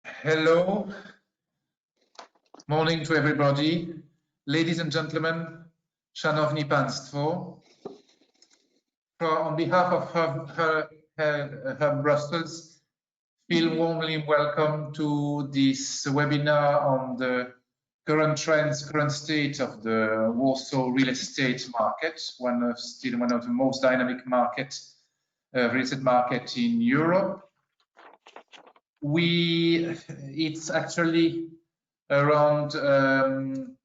Hello, morning to everybody. Ladies and gentlemen, Szanowni Państwo, on behalf of her Brussels, feel warmly welcome to this webinar on the current trends, current state of the Warsaw real estate market, still one of the most dynamic real estate market in Europe. It's actually around 10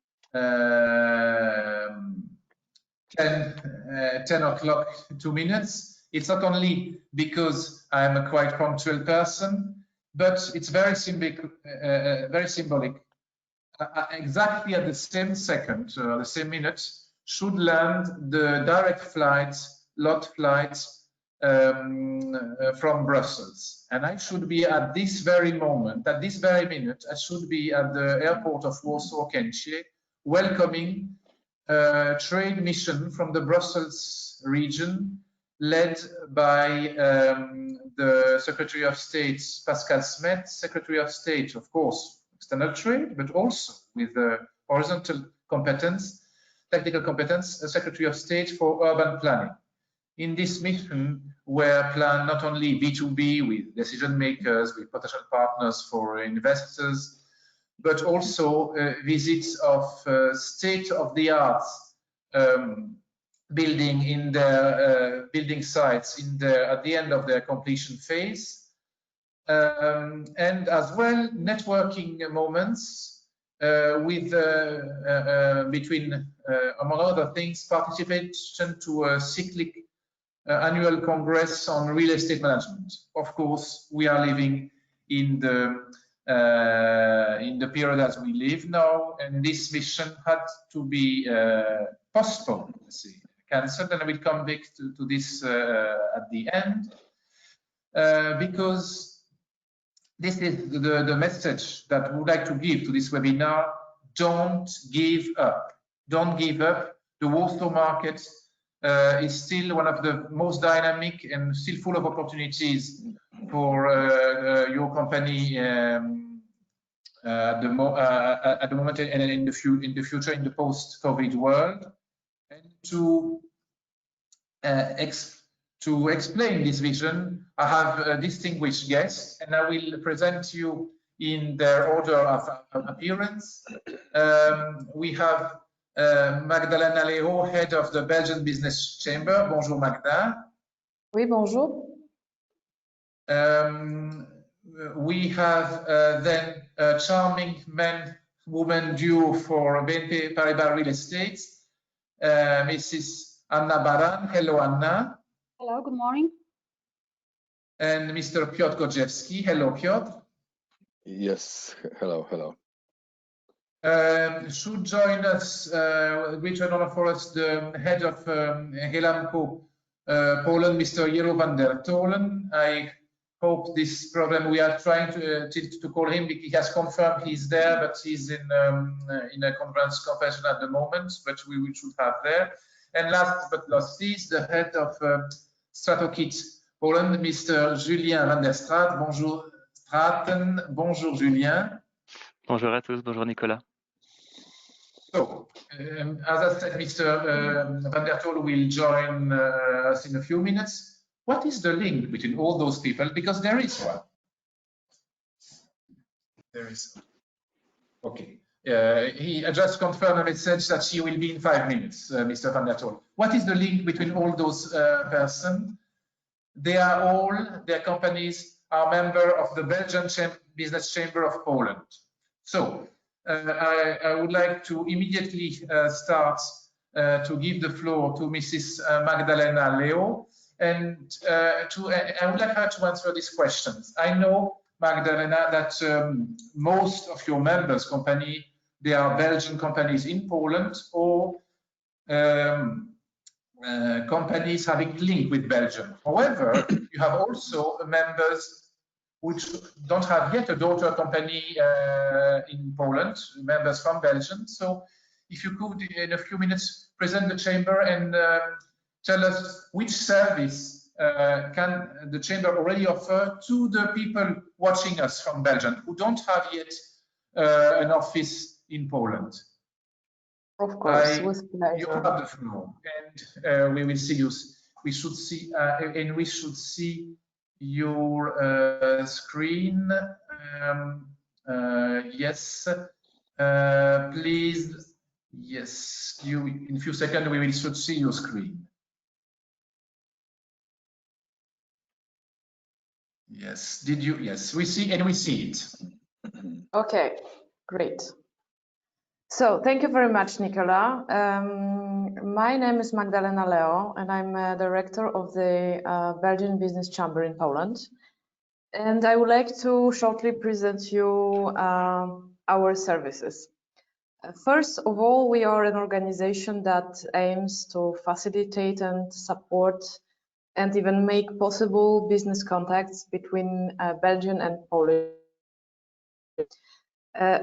o'clock, 2 minutes. It's not only because I'm a quite punctual person, but it's very symbolic. Exactly at the same second, the same minute, should land the direct flights, lot flights from Brussels, and I should be at this very moment, at this very minute, I should be at the airport of Warsaw, Quelle, welcoming a trade mission from the Brussels region, led by the Secretary of State Pascal Smet, Secretary of State, of course, external trade, but also with horizontal competence, technical competence, Secretary of State for urban planning. In this mission were planned not only B2B with decision makers, with potential partners for investors, but also visits of state-of-the-art building in their building sites at the end of their completion phase, and as well networking moments between, among other things, participation to a cyclic annual congress on real estate management. Of course, we are living in the period as we live now, and this mission had to be postponed, cancelled, and I will come back to this at the end, because this is the message that we would like to give to this webinar. Don't give up. Don't give up. The Warsaw market is still one of the most dynamic and still full of opportunities for your company at the moment and in the future, in the post-COVID world. And to explain this vision, I have a distinguished guest, and I will present you in their order of appearance. We have Magdalena Leo, head of the Belgian Business Chamber. Bonjour, Magda. Oui, bonjour. We have then a charming man-woman duo for BNP Paribas Real Estate, Mrs. Anna Baran. Hello, Anna. Hello, good morning. And Mr. Piotr Gorzewski. Hello, Piotr. Yes, hello, hello. Should join us, which honor for us, the head of Helamco Poland, Mr. Jeroen van der Toolen. I hope this program, we are trying to call him, he has confirmed he's there, but he's in a conference at the moment, but we should have there. And last but not least, the head of Stratokit Poland, Mr. Julien van der Straat. Bonjour, Straten. Bonjour, Julien. Bonjour à tous, bonjour Nicolas. So, as I said, Mr. van der Toolen will join us in a few minutes. What is the link between all those people? Because there is one. There is. Okay. He just confirmed a message that she will be in 5 minutes, Mr. van der Toolen. What is the link between all those persons? Their companies are member of the Belgian Business Chamber of Poland. So I would like to immediately start to give the floor to Mrs. Magdalena Leo, and I would like her to answer these questions. I know, Magdalena, that most of your members' company, they are Belgian companies in Poland, or companies having link with Belgium. However, you have also members which don't have yet a daughter company in Poland, members from Belgium. So if you could, in a few minutes, present the chamber and tell us which service can the chamber already offer to the people watching us from Belgium who don't have yet an office in Poland? Of course, with You pleasure. have the floor, and we will see you. We should see, and we should see your screen. Yes, please. Yes, you. In a few seconds, we should see your screen. Yes. Did you? Yes, we see, and we see it. Okay, great. So thank you very much, Nicola. My name is Magdalena Leo, and I'm a director of the Belgian Business Chamber in Poland. And I would like to shortly present you our services. First of all, we are an organization that aims to facilitate and support and even make possible business contacts between Belgian and Polish.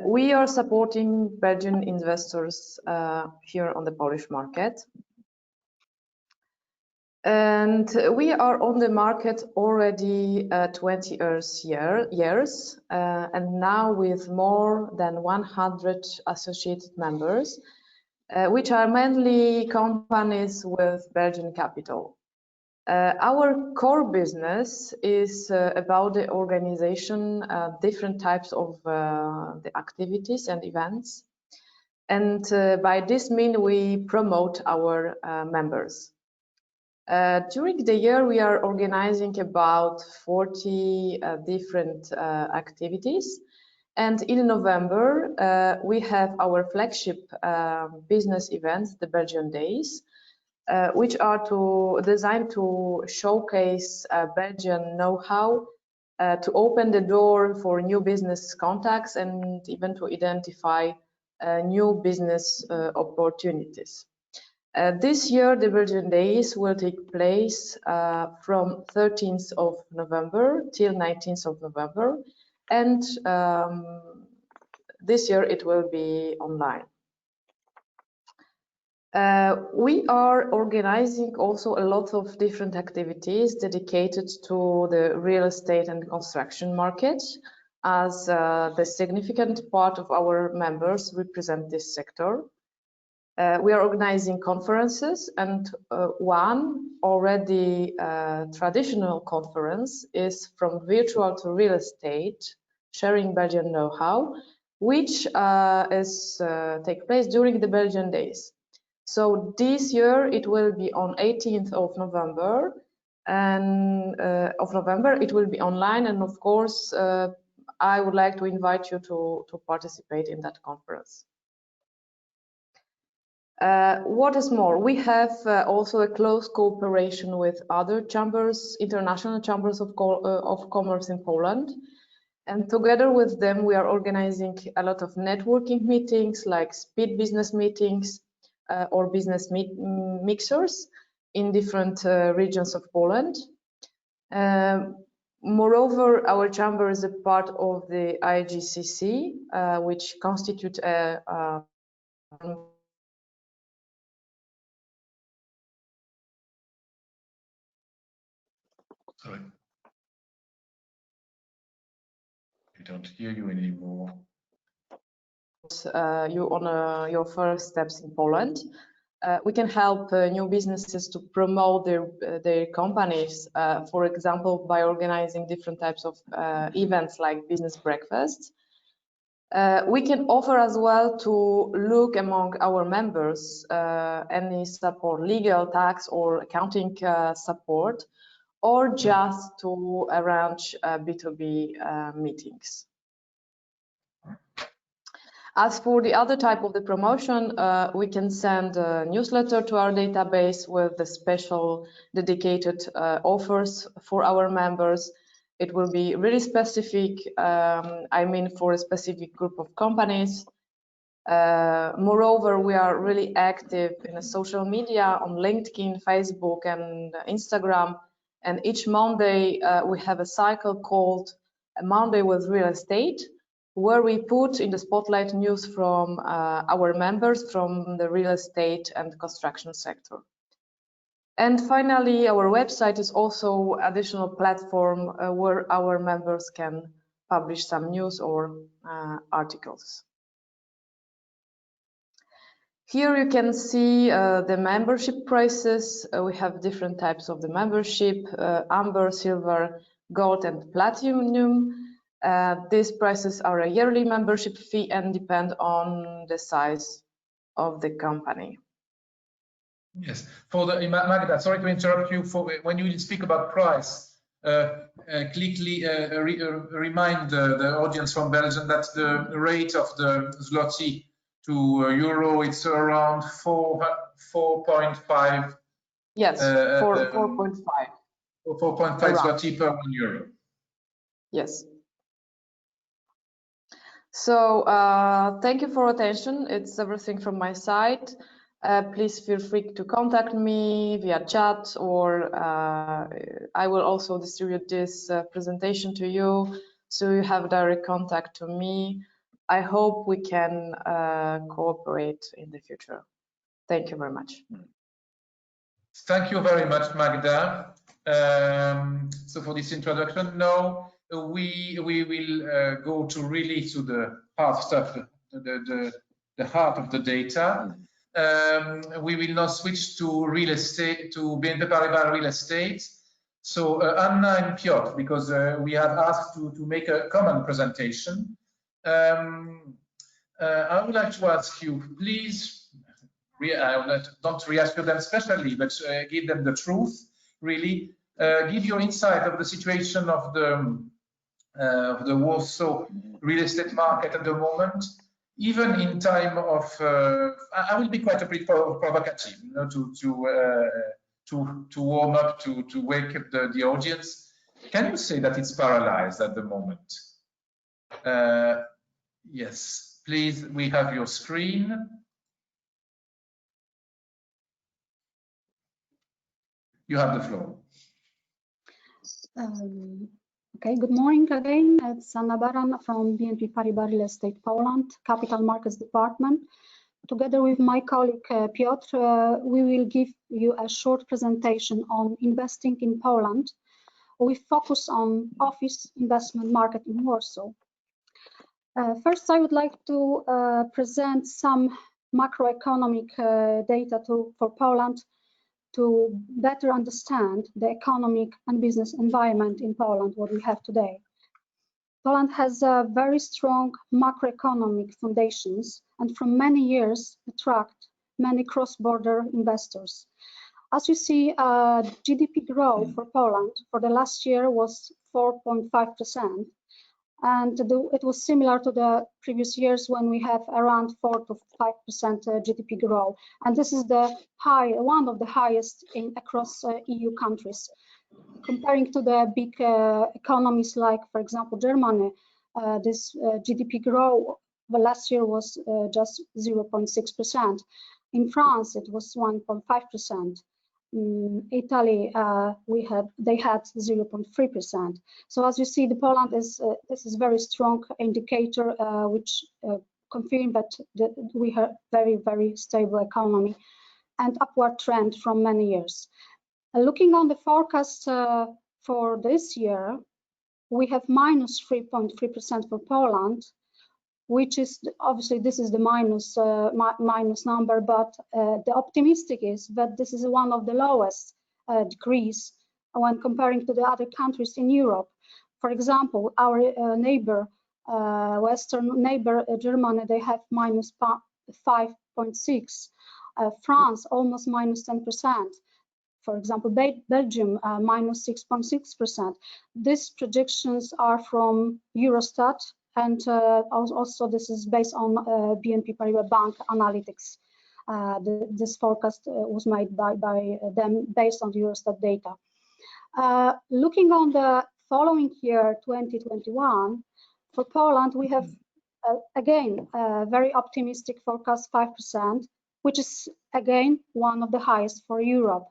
We are supporting Belgian investors here on the Polish market. And we are on the market already 20 years, and now with more than 100 associated members, which are mainly companies with Belgian capital. Our core business is about the organization, different types of the activities and events. And by this means, we promote our members. During the year, we are organizing about 40 different activities. And in November, we have our flagship business event, the Belgian Days, which are designed to showcase Belgian know-how, to open the door for new business contacts and even to identify new business opportunities. This year, the Belgian Days will take place from 13th of November till 19th of November, and this year it will be online. We are organizing also a lot of different activities dedicated to the real estate and construction market, as the significant part of our members represent this sector. We are organizing conferences, and one already traditional conference is from virtual to real estate, sharing Belgian know-how, which take place during the Belgian Days. So this year it will be on 18th of November, and it will be online, and of course I would like to invite you to participate in that conference. What is more, we have also a close cooperation with other chambers, international chambers of commerce in Poland, and together with them we are organizing a lot of networking meetings, like speed business meetings or business mixers in different regions of Poland. Moreover, our chamber is a part of the IGCC, which constitute a Sorry, I don't hear you anymore. You on your first steps in Poland. We can help new businesses to promote their companies, for example, by organizing different types of events like business breakfasts. We can offer as well to look among our members any support, legal, tax or accounting support, or just to arrange B2B meetings. As for the other type of the promotion, we can send a newsletter to our database with the special dedicated offers for our members. It will be really specific, I mean for a specific group of companies. Moreover, we are really active in social media on LinkedIn, Facebook and Instagram. And each Monday we have a cycle called a Monday with Real Estate, where we put in the spotlight news from our members from the real estate and construction sector. And finally, our website is also additional platform where our members can publish some news or articles. Here you can see the membership prices. We have different types of the membership, amber, silver, gold, and platinum. These prices are a yearly membership fee and depend on the size of the company. Yes, for the Magda, sorry to interrupt you. For when you speak about price, quickly remind the audience from Belgium that the rate of the zloty to euro, it's around 4.5. Yes, 4.5. 4.5 zloty per €1. Yes. So thank you for attention. It's everything from my side. Please feel free to contact me via chat, or I will also distribute this presentation to you, so you have direct contact to me. I hope we can cooperate in the future. Thank you very much. Thank you very much, Magda. So for this introduction, now we will go to really to the hard stuff, the heart of the data. We will now switch to real estate, to BNP Paribas real estate. So Anna and Piotr, because we have asked to make a common presentation. I would like to ask you, please, don't reassure them specially, but give them the truth, really. Give your insight of the situation of the Warsaw real estate market at the moment. Even in time of, I will be quite a bit provocative, you know, to warm up, to wake up the audience. Can you say that it's paralyzed at the moment? Yes, please. We have your screen. You have the floor. Okay, good morning again. It's Anna Baran from BNP Paribas Real Estate Poland, Capital Markets Department. Together with my colleague Piotr, we will give you a short presentation on investing in Poland. We focus on office investment market in Warsaw. First, I would like to present some macroeconomic data for Poland to better understand the economic and business environment in Poland, what we have today. Poland has very strong macroeconomic foundations and from many years attract many cross-border investors. As you see, GDP growth for Poland for the last year was 4.5%. And it was similar to the previous years when we have around 4 to 5% GDP growth. And this is one of the highest across EU countries. Comparing to the big economies like, for example, Germany, this GDP growth the last year was just 0.6%. In France, it was 1.5%. Italy, they had 0.3%. So as you see, the Poland is this is very strong indicator which confirm that we have very stable economy and upward trend from many years. Looking on the forecast for this year, we have minus 3.3% for Poland, which is obviously this is the minus number, but the optimistic is that this is one of the lowest decrease when comparing to the other countries in Europe. For example, our western neighbor Germany, they have minus 5.6. France almost minus 10%. For example, Belgium minus 6.6%. These projections are from Eurostat. And also this is based on BNP Paribas Bank analytics. This forecast was made by them based on the Eurostat data. Looking on the following year, 2021, for Poland, we have, again, a very optimistic forecast, 5%, which is, again, one of the highest for Europe.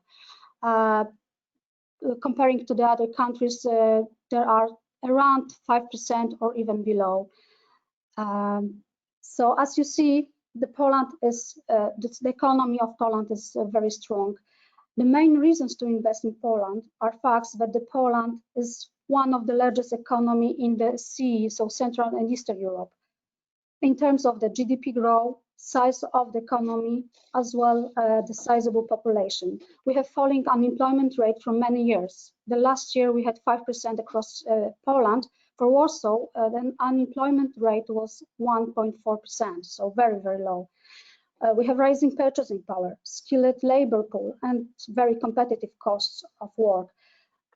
Comparing to the other countries, there are around 5% or even below. So as you see, the economy of Poland is very strong. The main reasons to invest in Poland are facts that Poland is one of the largest economy in the CE, so Central and Eastern Europe, in terms of the GDP growth, size of the economy, as well the sizable population. We have falling unemployment rate for many years. The last year we had 5% across Poland. For Warsaw, the unemployment rate was 1.4%, so very, very low. We have rising purchasing power, skilled labor pool, and very competitive costs of work.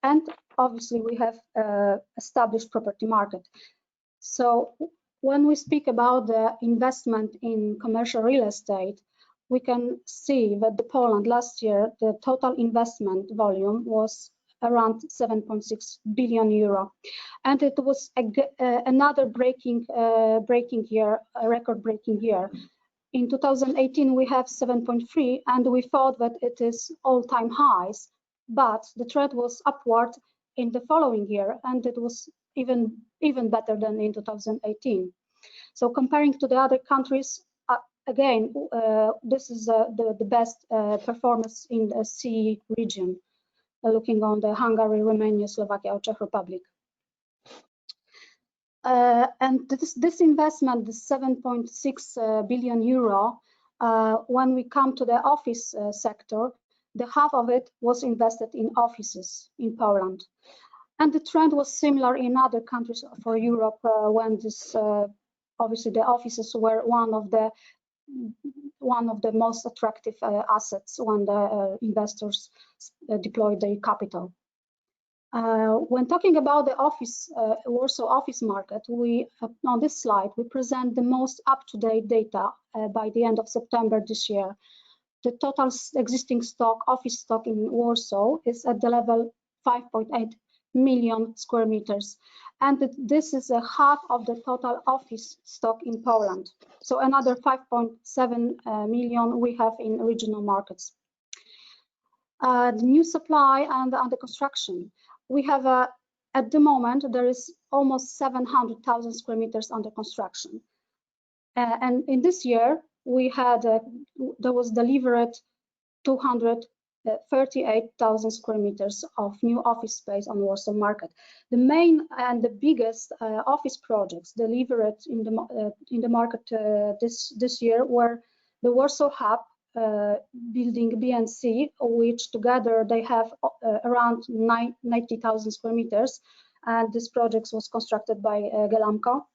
And obviously we have established property market. So when we speak about the investment in commercial real estate, we can see that the Poland last year, the total investment volume was around 7.6 billion euro. And it was another record-breaking year. In 2018, we have 7.3, and we thought that it is all-time highs, but the trend was upward in the following year, and it was even better than in 2018. So comparing to the other countries, again, this is the best performance in the CE region, looking on the Hungary, Romania, Slovakia, or Czech Republic. And this investment, the 7.6 billion euro, when we come to the office sector, the half of it was invested in offices in Poland. And the trend was similar in other countries for Europe when this, obviously the offices were one of the most attractive assets when the investors deployed their capital. When talking about the Warsaw office market, on this slide, we present the most up-to-date data by the end of September this year. The total existing office stock in Warsaw is at the level 5.8 million square meters. And this is a half of the total office stock in Poland. So another 5.7 million we have in regional markets. The new supply and under construction. We have, at the moment, there is almost 700,000 square meters under construction. And in this year, there was delivered 238,000 square meters of new office space on Warsaw market. The main and the biggest office projects delivered in the market this year were the Warsaw Hub, building B and C, which together they have around 90,000 square meters, and this project was constructed by Gelamco.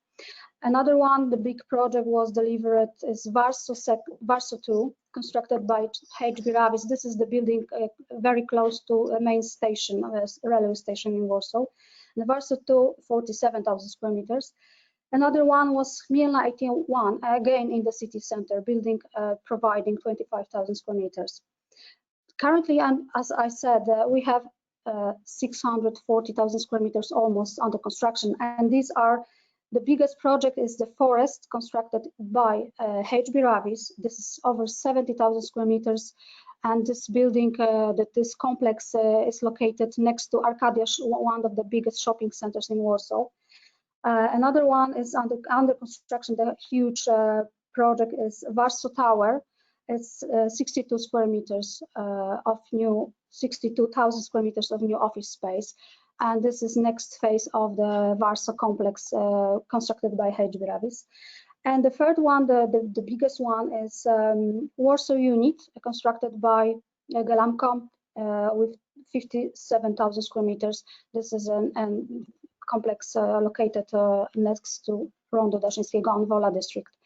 Another one, the big project was delivered is Varsovie 2, constructed by HB Ravis. This is the building very close to a main station, railway station in Warsaw. The Varsovie 2, 47,000 square meters. Another one was Mielna 81, again in the city center, building providing 25,000 square meters. Currently, and as I said, we have 640,000 square meters almost under construction, and these are the biggest project is the Forest, constructed by HB Ravis. This is over 70,000 square meters, and this building, this complex is located next to Arcadia, one of the biggest shopping centers in Warsaw. Another one is under construction. The huge project is Warsaw Tower. It's 62 square meters of new, 62,000 square meters of new office space. And this is next phase of the Warsaw complex constructed by HB Ravis. And the third one, the biggest one is Warsaw Unit, constructed by Gelamco with 57,000 square meters. This is a complex located next to Rondo Daszyńskiego on Wola district.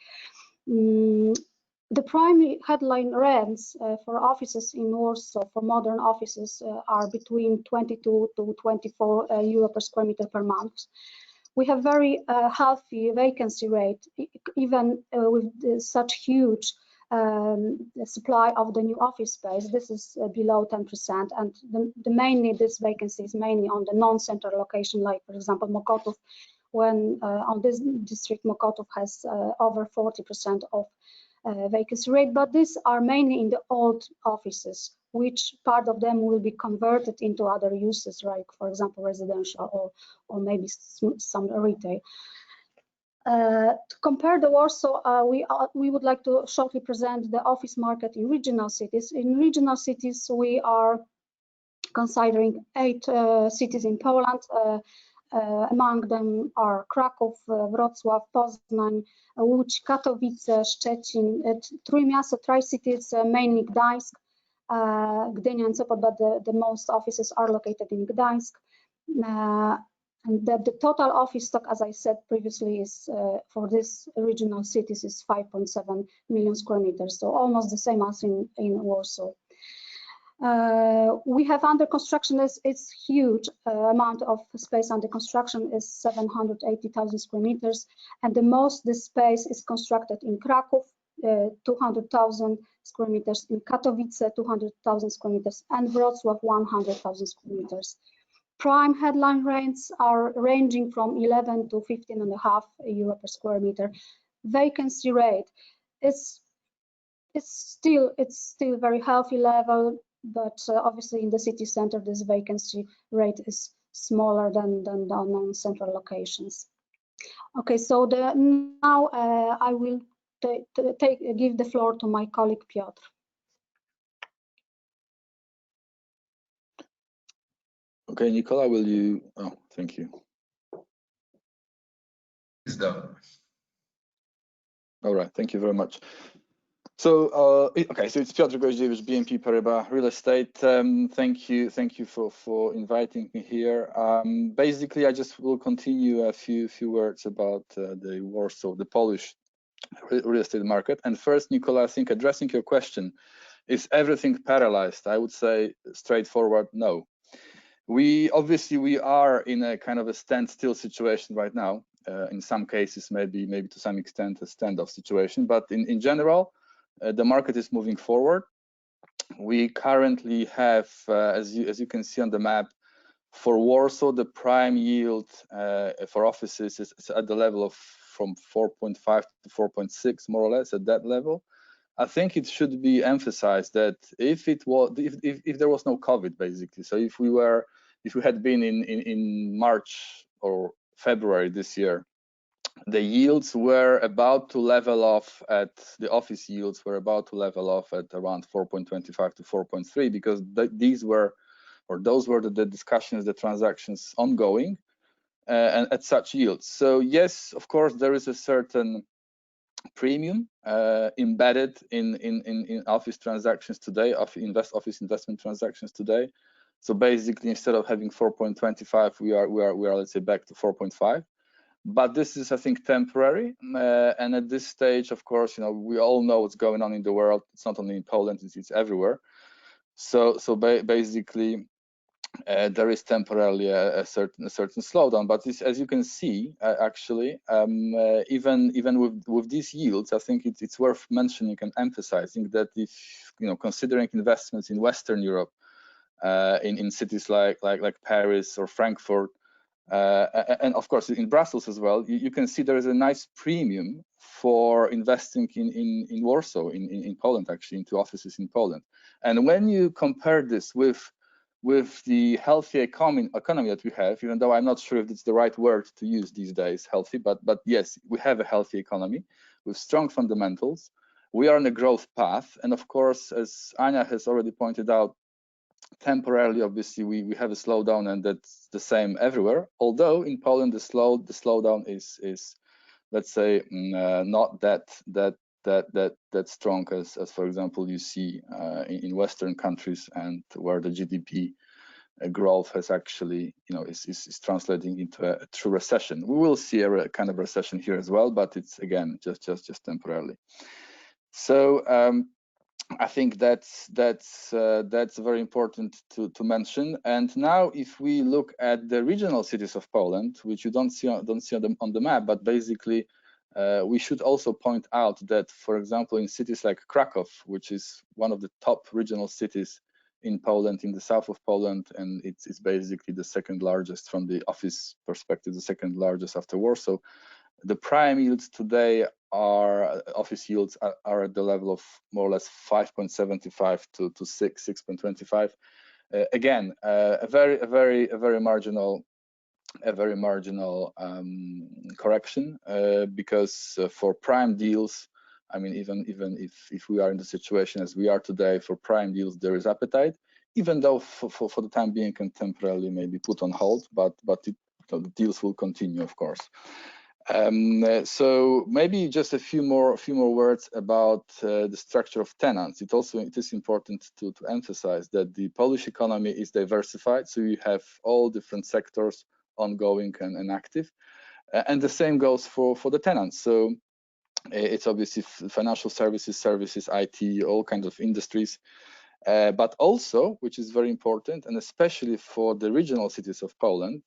The primary headline rents for offices in Warsaw, for modern offices, are between 22 to 24 euro per square meter per month. We have very healthy vacancy rate, even with such huge supply of the new office space. This is below 10%, and mainly this vacancy is mainly on the non-center location, like for example Mokotów, when on this district Mokotów has over 40% of vacancy rate, but these are mainly in the old offices, which part of them will be converted into other uses, like for example residential or maybe some retail. To compare the Warsaw, we would like to shortly present the office market in regional cities. In regional cities, we are considering 8 cities in Poland. Among them are Kraków, Wrocław, Poznań, Łódź, Katowice, Szczecin, Trójmiasto, Tri-Cities, mainly Gdańsk, Gdynia and Sopot, but the most offices are located in Gdańsk. And the total office stock, as I said previously, is for these regional cities is 5.7 million square meters, so almost the same as in Warsaw. We have under construction, it's huge amount of space under construction is 780,000 square meters, and the most this space is constructed in Kraków, 200,000 square meters, in Katowice, 200,000 square meters, and Wrocław, 100,000 square meters. Prime headline rents are ranging from 11 to 15.5 euro per square meter. Vacancy rate is still very healthy level, but obviously in the city center this vacancy rate is smaller than on central locations. Okay, so now I will give the floor to my colleague Piotr. Okay, Nicola, will you? Oh, thank you. It's done. All right, thank you very much. So, okay, so it's Piotr Goździewicz, BNP Paribas Real Estate. Thank you for inviting me here. Basically, I just will continue a few words about the Warsaw, the Polish real estate market. And first, Nicola, I think addressing your question, is everything paralyzed? I would say straightforward, no. We are in a kind of a standstill situation right now. In some cases, maybe to some extent a standoff situation, but in general, the market is moving forward. We currently have, as you can see on the map, for Warsaw, the prime yield for offices is at the level of from 4.5 to 4.6, more or less, at that level. I think it should be emphasized that if there was no COVID, basically, so if we had been in March or February this year, the yields were about to level off at the office yields were about to level off at around 4.25 to 4.3, because those were the discussions, the transactions ongoing, and at such yields. So yes, of course, there is a certain premium embedded in office transactions today, office investment transactions today. So basically, instead of having 4.25, we are let's say back to 4.5. But this is, I think, temporary. And at this stage, of course, we all know what's going on in the world. It's not only in Poland; it's everywhere. So basically, there is temporarily a certain slowdown. But as you can see, actually, even with these yields, I think it's worth mentioning and emphasizing that if considering investments in Western Europe, in cities like Paris or Frankfurt, and of course in Brussels as well, you can see there is a nice premium for investing in Warsaw, in Poland, actually, into offices in Poland. And when you compare this with the healthy economy that we have, even though I'm not sure if it's the right word to use these days, healthy, but yes, we have a healthy economy with strong fundamentals. We are on a growth path, and of course, as Ania has already pointed out, temporarily, obviously, we have a slowdown, and that's the same everywhere. Although in Poland, the slowdown is let's say not that strong as for example you see in Western countries, and where the GDP growth has actually is translating into a true recession. We will see a kind of recession here as well, but it's again just temporarily. So I think that's very important to mention. And now, if we look at the regional cities of Poland, which you don't see on the map, but basically we should also point out that, for example, in cities like Kraków, which is one of the top regional cities in Poland, in the south of Poland, and it's basically the second largest from the office perspective, the second largest after Warsaw. The prime yields today office yields are at the level of more or less 5.75 to 6.25. Again, a very marginal a very marginal correction, because for prime deals, I mean, even if we are in the situation as we are today, for prime deals there is appetite, even though for the time being can temporarily maybe put on hold, but the deals will continue, of course. So maybe just a few more words about the structure of tenants. It is important to emphasize that the Polish economy is diversified, so you have all different sectors ongoing and active, and the same goes for the tenants. So it's obviously financial services, IT, all kinds of industries, but also, which is very important, and especially for the regional cities of Poland,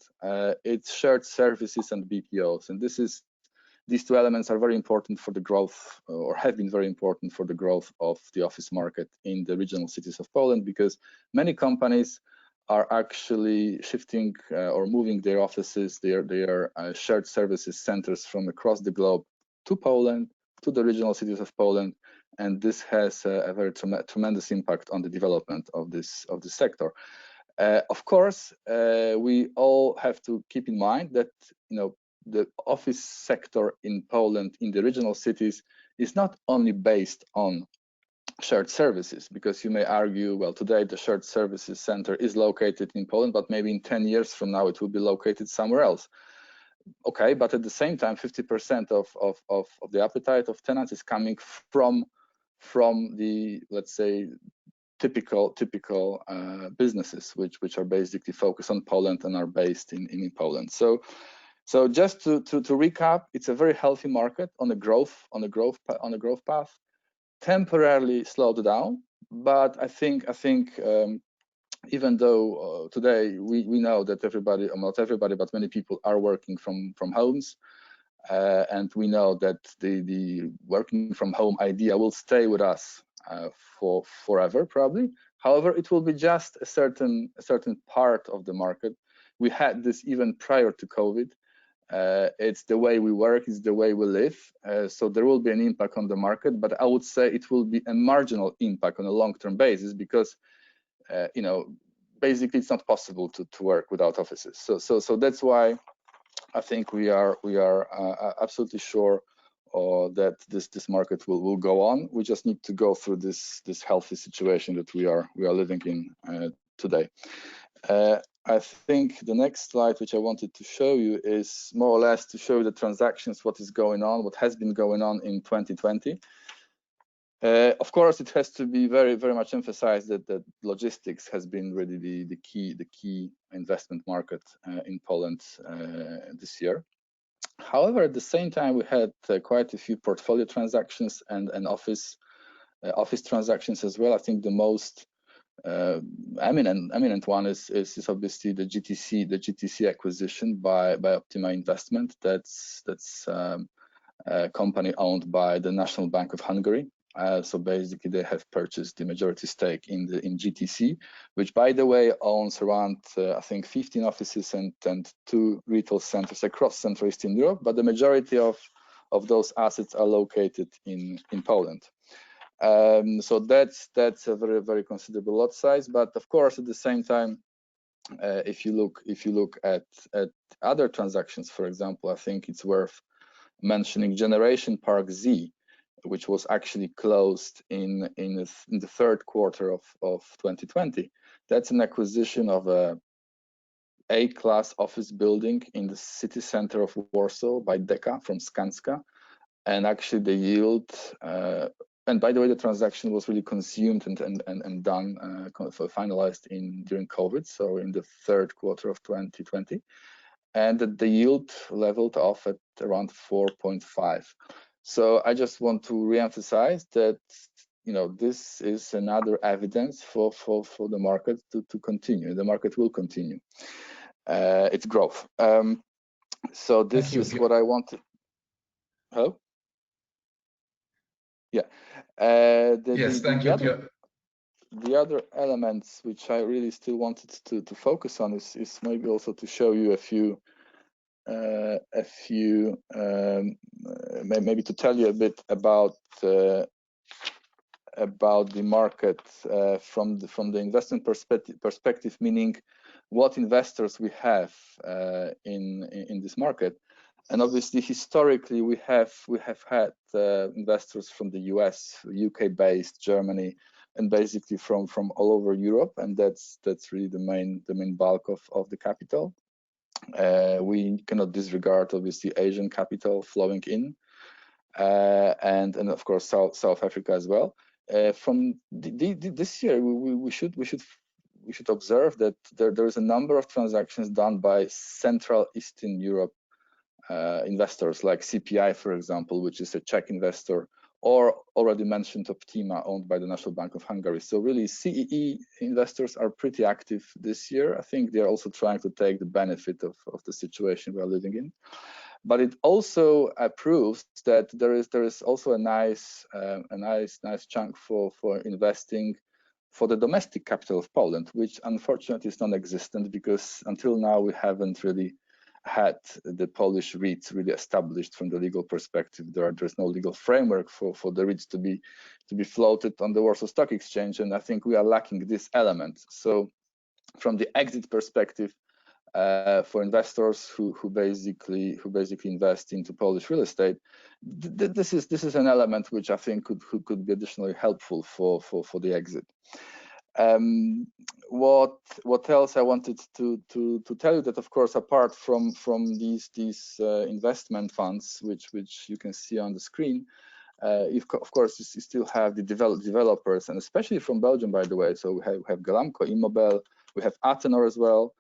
it's shared services and BPOs. And these two elements are very important for the growth, or have been very important for the growth of the office market in the regional cities of Poland, because many companies are actually shifting or moving their offices, their shared services centers from across the globe to Poland, to the regional cities of Poland, and this has a very tremendous impact on the development of this sector. Of course, we all have to keep in mind that the office sector in Poland, in the regional cities, is not only based on shared services, because you may argue, well, today the shared services center is located in Poland, but maybe in 10 years from now it will be located somewhere else. Okay, but at the same time, 50% of the appetite of tenants is coming from the, let's say, typical businesses, which are basically focused on Poland and are based in Poland. So just to recap, it's a very healthy market on a growth path. Temporarily slowed down, but I think even though today we know that everybody, or not everybody, but many people are working from homes, and we know that the working from home idea will stay with us for forever probably. However, it will be just a certain part of the market. We had this even prior to COVID. It's the way we work, it's the way we live, so there will be an impact on the market, but I would say it will be a marginal impact on a long-term basis, because basically it's not possible to work without offices. So that's why I think we are absolutely sure that this market will go on. We just need to go through this healthy situation that we are living in today. I think the next slide, which I wanted to show you, is more or less to show the transactions, what is going on, what has been going on in 2020. Of course, it has to be very much emphasized that logistics has been really the key investment market in Poland this year. However, at the same time, we had quite a few portfolio transactions and office transactions as well. I think the most eminent one is obviously the GTC acquisition by Optima Investment. That's a company owned by the National Bank of Hungary. So basically, they have purchased the majority stake in GTC, which, by the way, owns around I think 15 offices and 2 retail centers across Central Eastern Europe. But the majority of those assets are located in Poland. So that's a very considerable lot size. But of course, at the same time, if you look at other transactions, for example, I think it's worth mentioning Generation Park Z, which was actually closed in the third quarter of 2020. That's an acquisition of a A-class office building in the city center of Warsaw by Deka from Skanska, and actually the yield. And by the way, the transaction was really consumed and done, finalized during COVID, so in the third quarter of 2020, and the yield leveled off at around 4.5. So I just want to reemphasize that this is another evidence for the market to continue. The market will continue its growth. So this is what I wanted. Hello? Yeah. Yes, thank you. The other elements which I really still wanted to focus on is maybe also to show you maybe to tell you a bit about the market from the investment perspective, meaning what investors we have in this market. And obviously, historically, we have had investors from the US, UK-based, Germany, and basically from all over Europe, and that's really the main bulk of the capital. We cannot disregard obviously Asian capital flowing in, and of course South Africa as well. From this year, we should observe that there is a number of transactions done by Central Eastern Europe investors, like CPI, for example, which is a Czech investor, or already mentioned Optima, owned by the National Bank of Hungary. So really, CEE investors are pretty active this year. I think they're also trying to take the benefit of the situation we are living in. But it also proves that there is also a nice chunk for investing for the domestic capital of Poland, which unfortunately is non-existent, because until now we haven't really had the Polish REITs really established from the legal perspective. There's no legal framework for the REITs to be floated on the Warsaw Stock Exchange, and I think we are lacking this element. So from the exit perspective, for investors who basically invest into Polish real estate, this is an element which I think could be additionally helpful for the exit. What else I wanted to tell you, that of course, apart from these investment funds, which you can see on the screen, of course you still have the developers, and especially from Belgium, by the way. So we have Galamco, Immobel, we have Atenor as well,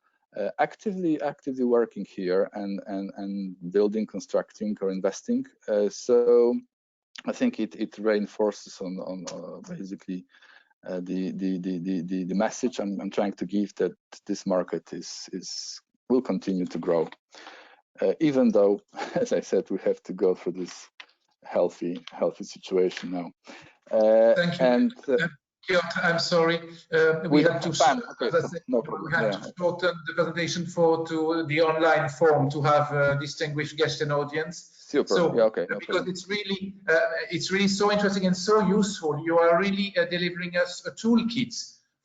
actively working here and building, constructing, or investing. So I think it reinforces on basically the message I'm trying to give, that this market will continue to grow, even though, as I said, we have to go through this healthy situation now. Thank you. And Piotr, I'm sorry, we have to shorten the presentation to the online form to have a distinguished guest and audience. Super. So, yeah, okay. No because it's really so interesting and so useful. You are really delivering us a toolkit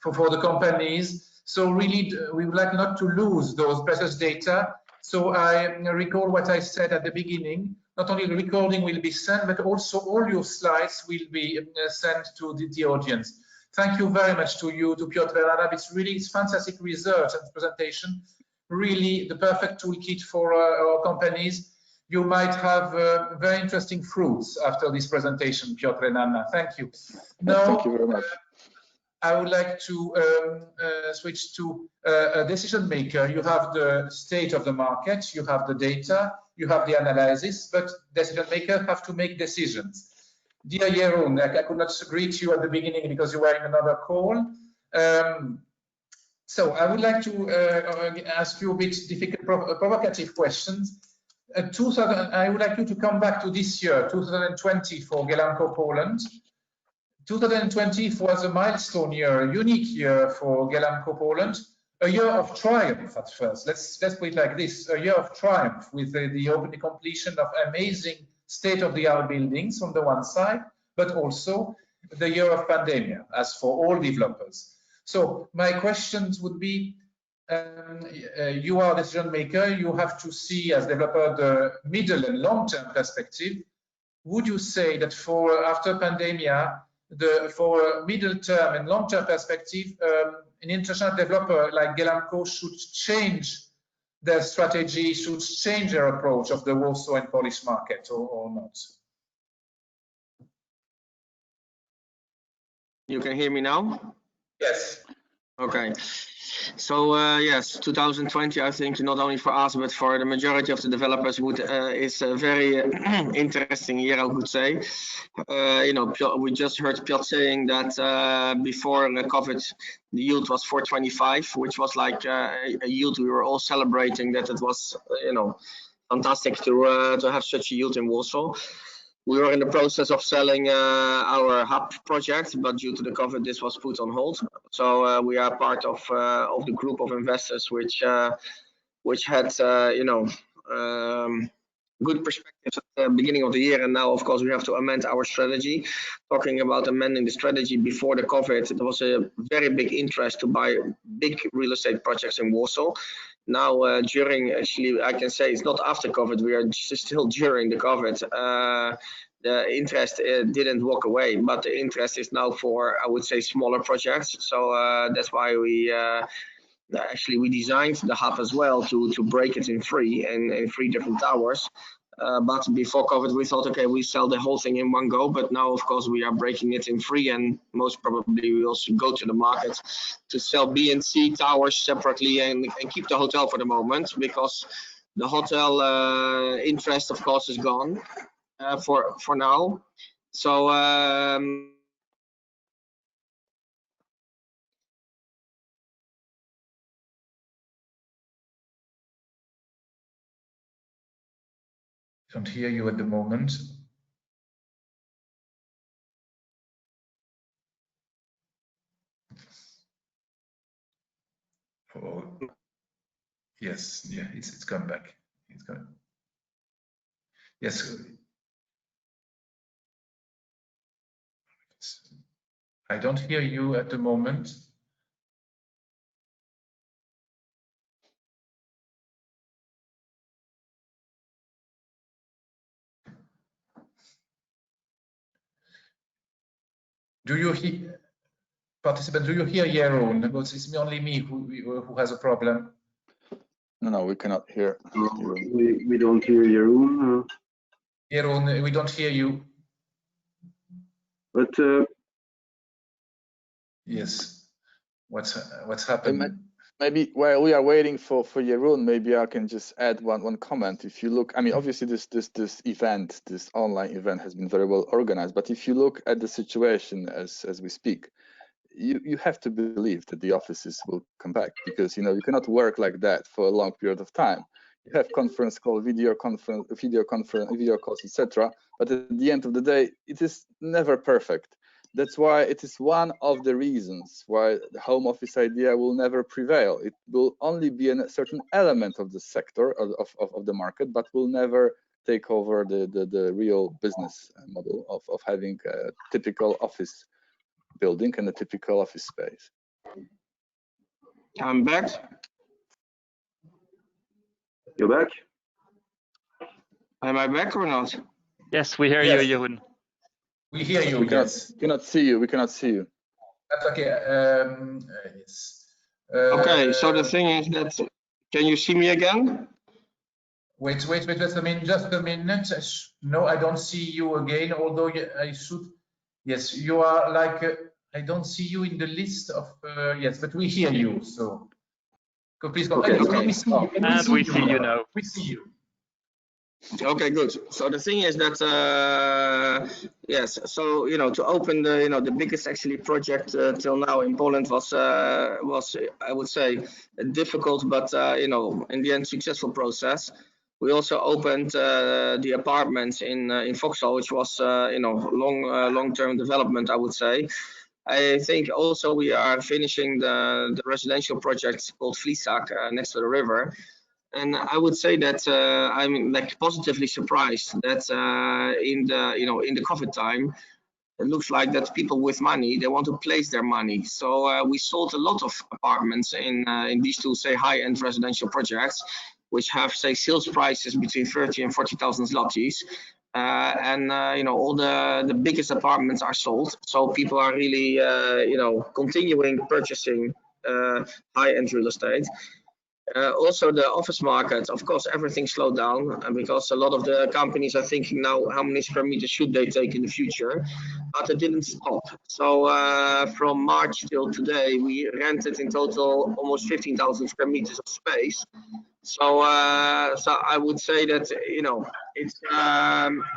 for the companies. So really, we would like not to lose those precious data. So I recall what I said at the beginning. Not only the recording will be sent, but also all your slides will be sent to the audience. Thank you very much to you, to Piotr and Anna. It's fantastic research and presentation. Really the perfect toolkit for our companies. You might have very interesting fruits after this presentation, Piotr and Anna. Thank you. Now, thank you very much. I would like to switch to a decision maker. You have the state of the market, you have the data, you have the analysis, but decision makers have to make decisions. Dear Jeroen, I could not greet you at the beginning because you were in another call. So I would like to ask you a bit difficult, provocative questions. I would like you to come back to this year, 2020, for Galamco Poland. 2020 was a milestone year, a unique year for Galamco Poland, a year of triumph at first. Let's put it like this, a year of triumph with the opening completion of amazing state-of-the-art buildings on the one side, but also the year of pandemic, as for all developers. So my questions would be, you are a decision maker, you have to see as developer the middle and long-term perspective. Would you say that for after pandemic, for a middle term and long-term perspective, an international developer like Galamco should change their strategy, should change their approach of the Warsaw and Polish market, or not? You can hear me now? Yes. Okay. So yes, 2020, I think not only for us, but for the majority of the developers is a very interesting year, I would say. You know, we just heard Piotr saying that before the COVID, the yield was 4.25, which was like a yield we were all celebrating, that it was, you know, fantastic to have such a yield in Warsaw. We were in the process of selling our hub project, but due to the COVID, this was put on hold. So we are part of the group of investors which had you know, good perspectives at the beginning of the year, and now of course we have to amend our strategy. Talking about amending the strategy before the COVID, there was a very big interest to buy big real estate projects in Warsaw. Now during, actually I can say it's not after COVID, we are still during the COVID. The interest didn't walk away, but the interest is now for, I would say, smaller projects. So that's why we actually we designed the hub as well to break it in three different towers. But before COVID, we thought, okay, we sell the whole thing in one go. But now, of course, we are breaking it in three, and most probably we also go to the market to sell B and C towers separately and keep the hotel for the moment, because the hotel interest, of course, is gone for now. So don't hear you at the moment. Oh, yes, yeah, it's come back. It's come. Yes. I don't hear you at the moment. Do you hear, participant? Do you hear Jeroen? Because it's only me who has a problem. No, we cannot hear. We don't hear Jeroen. Jeroen, we don't hear you. But yes, what's happening? Maybe while we are waiting for Jeroen, maybe I can just add one comment. If you look, I mean, obviously this event, this online event, has been very well organized. But if you look at the situation as we speak, you have to believe that the offices will come back, because you cannot work like that for a long period of time. You have conference call, video calls, etc. But at the end of the day, it is never perfect. That's why it is one of the reasons why the home office idea will never prevail. It will only be a certain element of the sector of the market, but will never take over the real business model of having a typical office building and a typical office space. I'm back. You're back? Am I back or not? Yes, we hear Yes. you, Jeroen. We hear you. We Yes. cannot see you. We cannot see you. That's okay. Yes. Okay, so the thing is that, can you see me again? Wait just a minute. No, I don't see you again, although I should. Yes, you are like, I don't see you in the list of, yes, but we hear you, so. Please go. Okay. We see you. And we see you now. We see you. Okay, good. So the thing is that yes, so to open the the biggest actually project till now in Poland was I would say a difficult but in the end successful process. We also opened the apartments in Vauxhall, which was long-term development, I would say. I think also we are finishing the residential project called Vliesak next to the river. And I would say that I'm like positively surprised that in the COVID time, it looks like that people with money, they want to place their money. So we sold a lot of apartments in these two, say, high-end residential projects, which have, say, sales prices between 30 and 40,000 zlotys. All the biggest apartments are sold. So people are really, continuing purchasing high-end real estate. Also the office market, of course, everything slowed down because a lot of the companies are thinking now how many square meters should they take in the future, but it didn't stop. So from March till today, we rented in total almost 15,000 square meters of space. So I would say that it's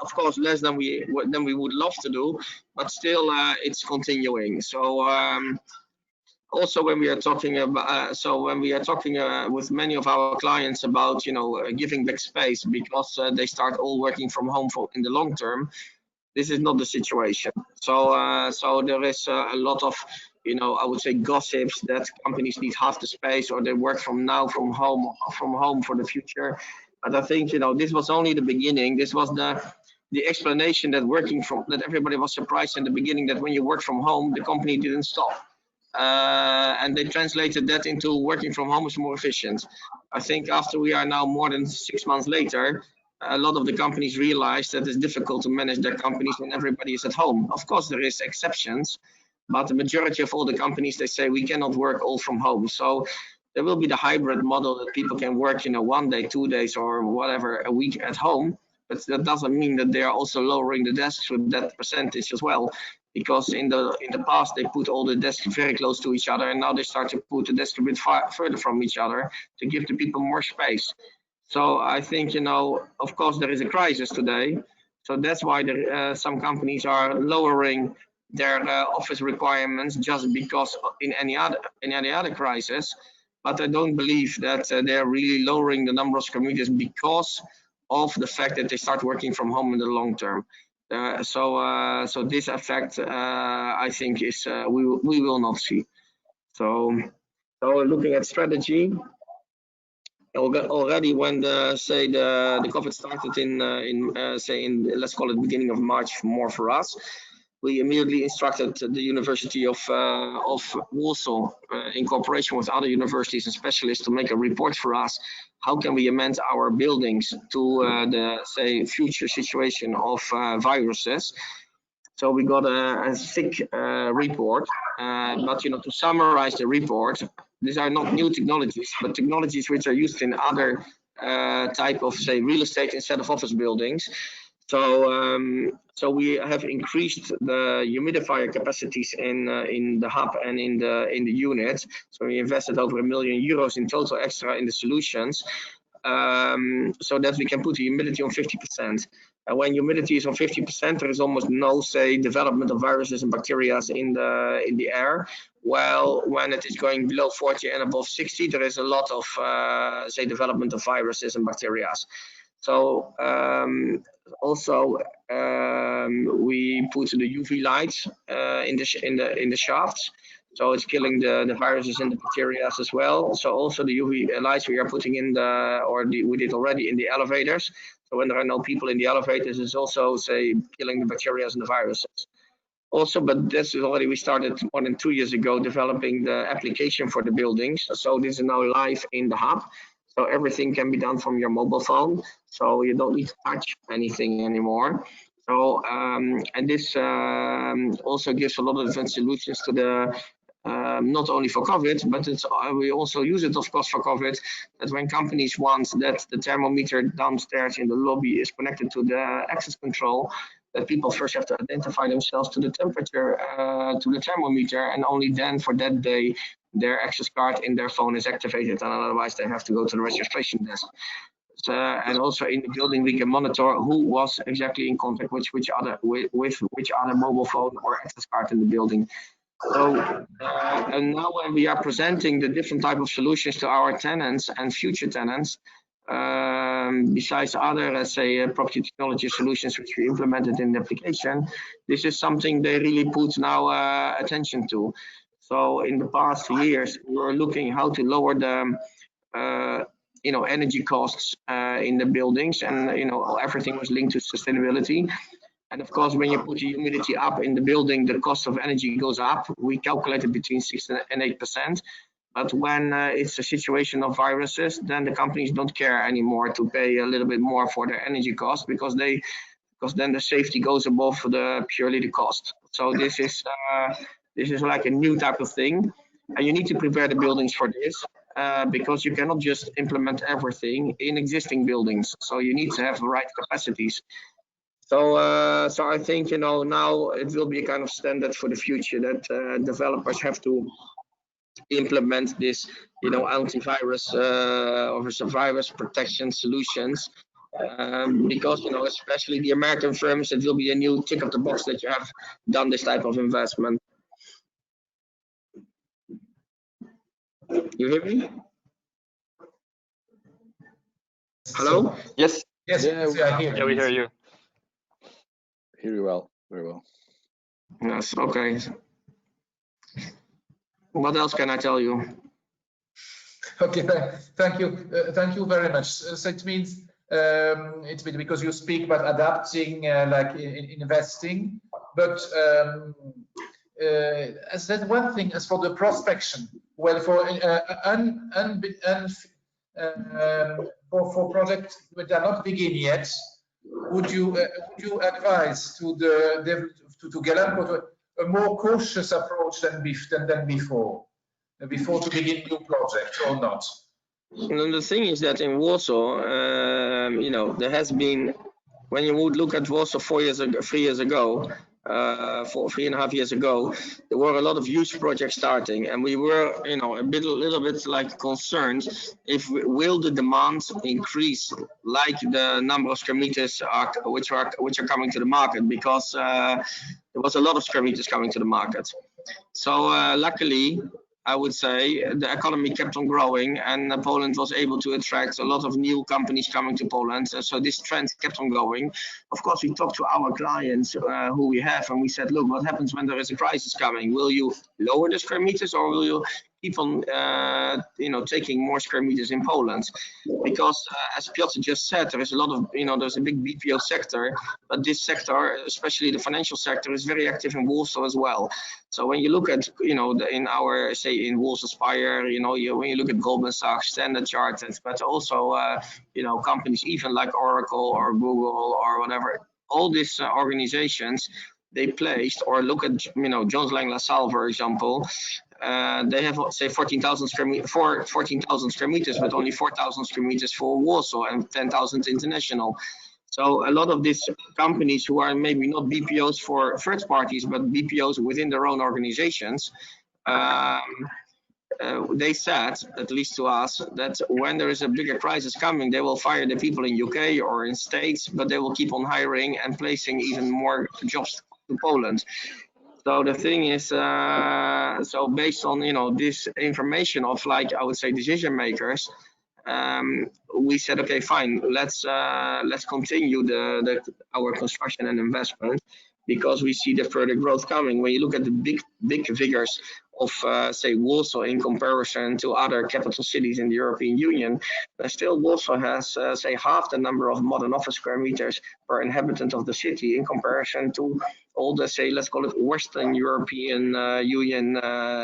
of course less than we would love to do, but still it's continuing. So also when we are talking about with many of our clients about giving back space because they start all working from home in the long term, this is not the situation. So there is a lot of I would say gossips that companies need half the space or they work from home for the future. But I think, you know, this was only the beginning. This was the explanation that that everybody was surprised in the beginning that when you work from home, the company didn't stop. And they translated that into working from home is more efficient. I think after we are now more than 6 months later, a lot of the companies realize that it's difficult to manage their companies when everybody is at home. Of course, there is exceptions, but the majority of all the companies, they say we cannot work all from home. So there will be the hybrid model that people can work, you know, 1 day, 2 days, or whatever a week at home. But that doesn't mean that they are also lowering the desks with that percentage as well, because in the past they put all the desks very close to each other, and now they start to put the desks a bit further from each other to give the people more space. So I think, you know, of course there is a crisis today, so that's why some companies are lowering their office requirements just because in any other crisis. But I don't believe that they're really lowering the number of commuters because of the fact that they start working from home in the long term. So this effect, I think, is we will not see. So looking at strategy, already when the COVID started in let's call it beginning of March, more for us, we immediately instructed the University of Warsaw, in cooperation with other universities and specialists, to make a report for us. How can we amend our buildings to the future situation of viruses? So we got a thick report, but you know, to summarize the report, these are not new technologies, but technologies which are used in other type of real estate instead of office buildings. So we have increased the humidifier capacities in the hub and in the units. So we invested over €1 million in total extra in the solutions, so that we can put the humidity on 50%. And when humidity is on 50%, there is almost no development of viruses and bacteria in the air. Well, when it is going below 40 and above 60, there is a lot of development of viruses and bacteria. So also we put the UV lights in the shafts, so it's killing the viruses and the bacteria as well. So also the UV lights we are putting in we did already in the elevators. So when there are no people in the elevators, it's also killing the bacteria and the viruses. Also, but this is already, we started more than 2 years ago developing the application for the buildings. So this is now live in the hub. So everything can be done from your mobile phone. So you don't need to touch anything anymore. So and this also gives a lot of advanced solutions to the not only for COVID, but we also use it, of course, for COVID. That when companies want that the thermometer downstairs in the lobby is connected to the access control, that people first have to identify themselves to the temperature, to the thermometer, and only then for that day their access card in their phone is activated, and otherwise they have to go to the registration desk. And also in the building we can monitor who was exactly in contact with which other mobile phone or access card in the building. So and now when we are presenting the different type of solutions to our tenants and future tenants, besides other, let's say, property technology solutions which we implemented in the application, this is something they really put now attention to. So in the past years, we were looking how to lower the energy costs in the buildings, and everything was linked to sustainability. And of course, when you put the humidity up in the building, the cost of energy goes up. We calculated between 6 and 8%. But when it's a situation of viruses, then the companies don't care anymore to pay a little bit more for their energy cost, because then the safety goes above purely the cost. So this is like a new type of thing, and you need to prepare the buildings for this, because you cannot just implement everything in existing buildings. So you need to have the right capacities. So I think now it will be a kind of standard for the future that developers have to implement this antivirus or virus protection solutions, because especially the American firms, it will be a new tick of the box that you have done this type of investment. You hear me? Hello? Yes. Yes, I hear Yeah, we hear you. Hear you well, very well. Yes, okay. What else can I tell you? Okay, thank you very much. So it means It's because you speak about adapting, like in investing, but as that one thing, as for the prospection, well, for for projects that are not begin yet, would you advise to Gallup a more cautious approach than before to begin new projects, or not? And the thing is that in Warsaw, you know, there has been, when you would look at Warsaw 3 years ago, 3.5 years ago, there were a lot of huge projects starting, and we were, you know, a little bit like concerned if will the demand increase like the number of square meters which are coming to the market, because there was a lot of square meters coming to the market. So luckily, I would say the economy kept on growing, and Poland was able to attract a lot of new companies coming to Poland. So this trend kept on going. Of course, we talked to our clients who we have, and we said, look, what happens when there is a crisis coming? Will you lower the square meters, or will you keep on you know, taking more square meters in Poland? Because as Piotr just said, there is a lot of, you know, there's a big BPO sector, but this sector, especially the financial sector, is very active in Warsaw as well. So when you look at, you know, in our, say, in Warsaw Spire, you know, when you look at Goldman Sachs, Standard Chartered, but also, you know, companies even like Oracle or Google or whatever, all these organizations, they placed, or look at, you know, Jones Lang LaSalle, for example, they have, say, 14,000 square meters, but only 4,000 square meters for Warsaw and 10,000 international. So a lot of these companies who are maybe not BPOs for third parties, but BPOs within their own organizations, they said, at least to us, that when there is a bigger crisis coming, they will fire the people in UK or in States, but they will keep on hiring and placing even more jobs to Poland. So the thing is, so based on, you know, this information of, like, I would say, decision makers, we said, okay, fine, let's continue our construction and investment, because we see the further growth coming. When you look at the big figures of, say, Warsaw in comparison to other capital cities in the European Union, still Warsaw has, say, half the number of modern office square meters per inhabitant of the city in comparison to all the, say, let's call it Western European Union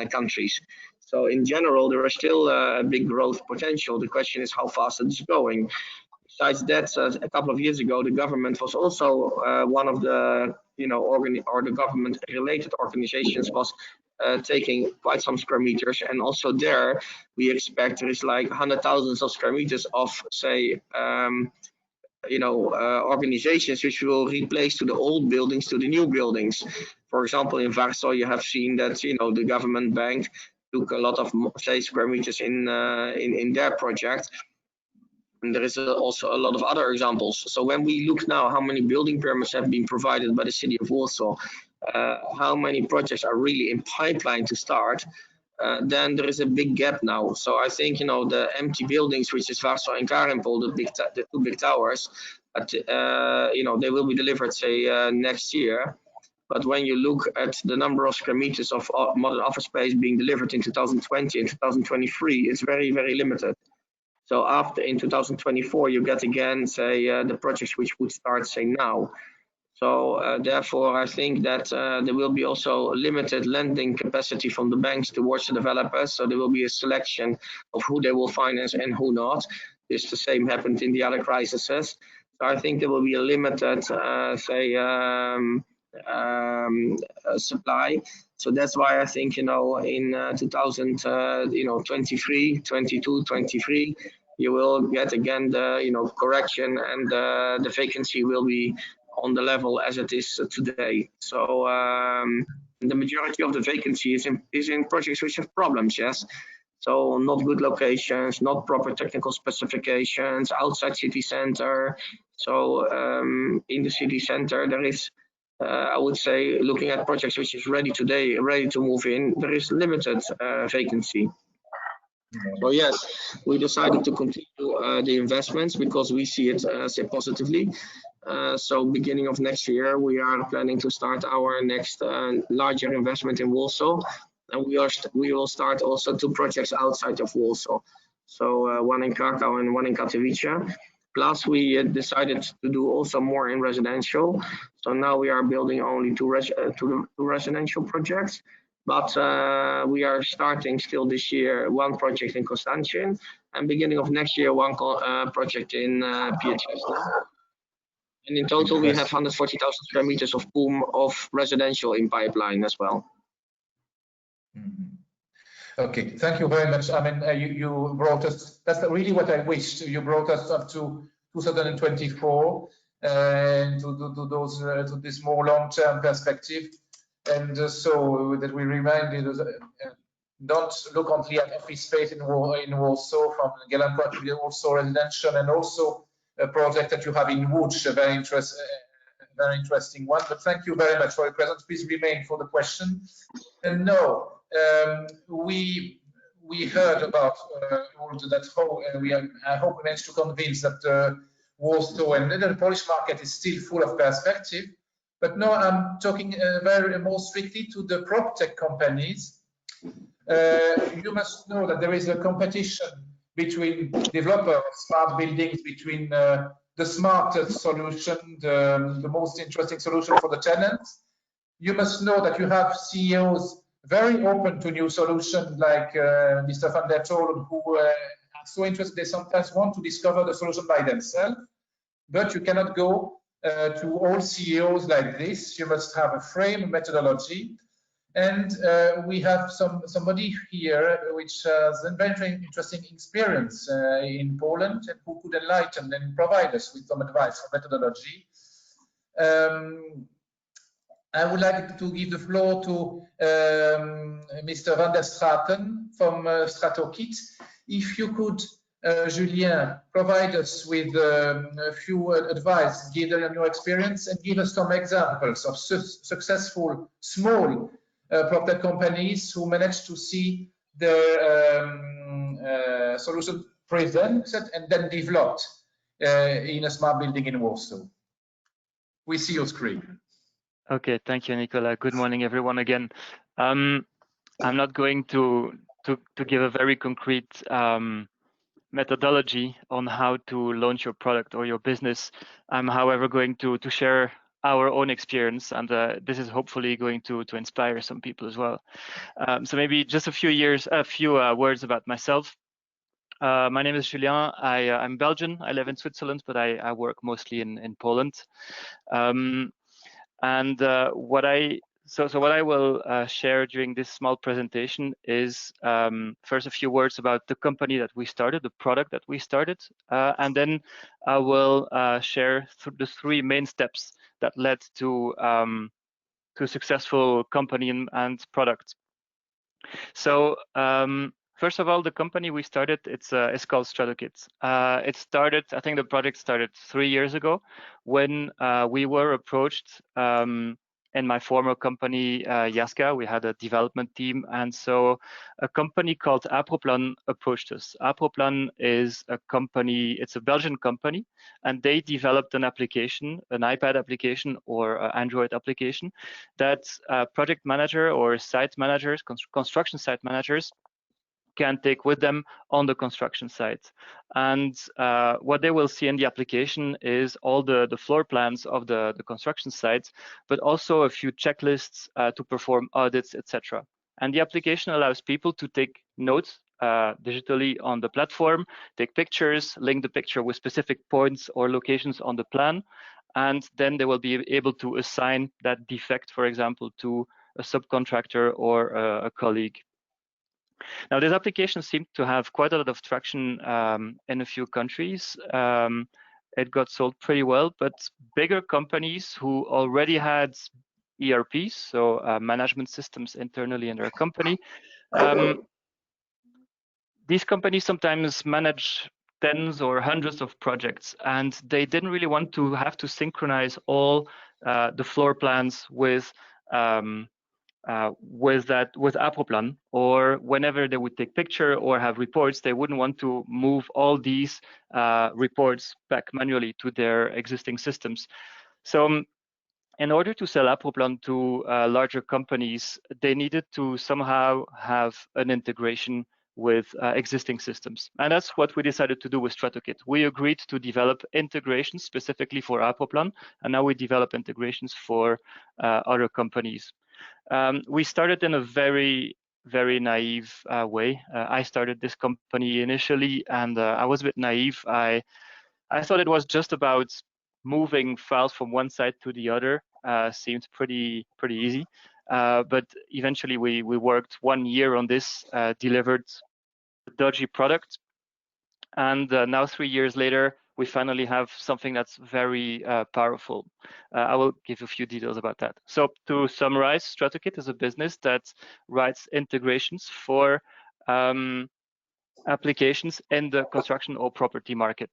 countries. So in general, there is still a big growth potential. The question is how fast it is going. Besides that, a couple of years ago, the government was also one of the, you know, the government-related organizations was taking quite some square meters, and also there we expect there is like 100,000 of square meters of, say, you know, organizations which will replace to the old buildings to the new buildings. For example, in Warsaw, you have seen that, you know, the government bank took a lot of, say, square meters in their project. And there is also a lot of other examples. So when we look now how many building permits have been provided by the city of Warsaw, how many projects are really in pipeline to start, then there is a big gap now. So I think, you know, the empty buildings, which is Warsaw and Karimpol, the two big towers, you know, they will be delivered, say, next year. But when you look at the number of square meters of modern office space being delivered in 2020 and 2023, it's very, very limited. So after, in 2024, you get again, say, the projects which would start, say, now. So therefore, I think that there will be also limited lending capacity from the banks towards the developers. So there will be a selection of who they will finance and who not. This the same happened in the other crises. So I think there will be a limited, say, supply. So that's why I think, you know, in 2023, 22, 23, you will get again the, you know, correction, and the vacancy will be on the level as it is today. So the majority of the vacancy is in projects which have problems, yes. So not good locations, not proper technical specifications, outside city center. So in the city center, there is, I would say, looking at projects which is ready today, ready to move in, there is limited vacancy. So yes, we decided to continue the investments because we see it, say, positively. So beginning of next year, we are planning to start our next larger investment in Warsaw, and we will start also 2 projects outside of Warsaw. So one in Krakow and one in Katowice. Plus, we decided to do also more in residential. So now we are building only two residential projects. But we are starting still this year one project in Constantian, and beginning of next year one project in Piacenza. And in total, we have 140,000 square meters of POOM of residential in pipeline as well. Okay, thank you very much. I mean, you brought us, that's really what I wished. You brought us up to 2024 and to this more long-term perspective. And so that we reminded us, don't look only at office space in Warsaw from Gelanko, but also residential and also a project that you have in Łódź, a very interesting one. But thank you very much for your presence. Please remain for the question. And no, we heard about all that. I hope we managed to convince that Warsaw and the Polish market is still full of perspective. But no, I'm talking very more strictly to the PropTech companies. You must know that there is a competition between developers, smart buildings, between the smartest solution, the most interesting solution for the tenants. You must know that you have CEOs very open to new solutions like Mr. van der Tolen, who are so interested they sometimes want to discover the solution by themselves. But you cannot go to all CEOs like this. You must have a frame methodology. And we have somebody here which has a very interesting experience in Poland and who could enlighten and provide us with some advice for methodology. I would like to give the floor to Mr. Van der Straten from Stratokit. If you could, Julien, provide us with a few advice given on your experience and give us some examples of successful small PropTech companies who managed to see their solution presented and then developed in a smart building in Warsaw. We see your screen. Okay, thank you, Nicola. Good morning, everyone. Again, I'm not going to give a very concrete methodology on how to launch your product or your business. I'm, however, going to share our own experience, and this is hopefully going to inspire some people as well. So maybe just a few words about myself. My name is Julien. I'm Belgian. I live in Switzerland, but I work mostly in Poland. So what I will share during this small presentation is first a few words about the company that we started, the product that we started, and then I will share the three main steps that led to a successful company and product. So first of all, the company we started, it's called Stratokit. It started, I think the project started 3 years ago when we were approached in my former company, Nieciecka. We had a development team, and so a company called Aproplan approached us. Aproplan is a company, it's a Belgian company, and they developed an application, an iPad application or an Android application that project manager or site managers, construction site managers, can take with them on the construction site. And what they will see in the application is all the floor plans of the construction sites, but also a few checklists to perform audits, etc. And the application allows people to take notes digitally on the platform, take pictures, link the picture with specific points or locations on the plan, and then they will be able to assign that defect, for example, to a subcontractor or a colleague. Now, this application seemed to have quite a lot of traction in a few countries. It got sold pretty well, but bigger companies who already had ERPs, so management systems internally in their company, these companies sometimes manage tens or hundreds of projects, and they didn't really want to have to synchronize all the floor plans with Aproplan, or whenever they would take picture or have reports, they wouldn't want to move all these reports back manually to their existing systems. So in order to sell Aproplan to larger companies, they needed to somehow have an integration existing systems. And that's what we decided to do with StratoKit. We agreed to develop integrations specifically for Apoplan, and now we develop integrations for other companies. We started in a very naive way. I started this company initially, and I was a bit naive. I thought it was just about moving files from one side to the other. Seemed pretty easy. But eventually we worked 1 year on this, delivered a dodgy product, and now 3 years later we finally have something that's very powerful. I will give a few details about that. So to summarize, StratoKit is a business that writes integrations for applications in the construction or property market.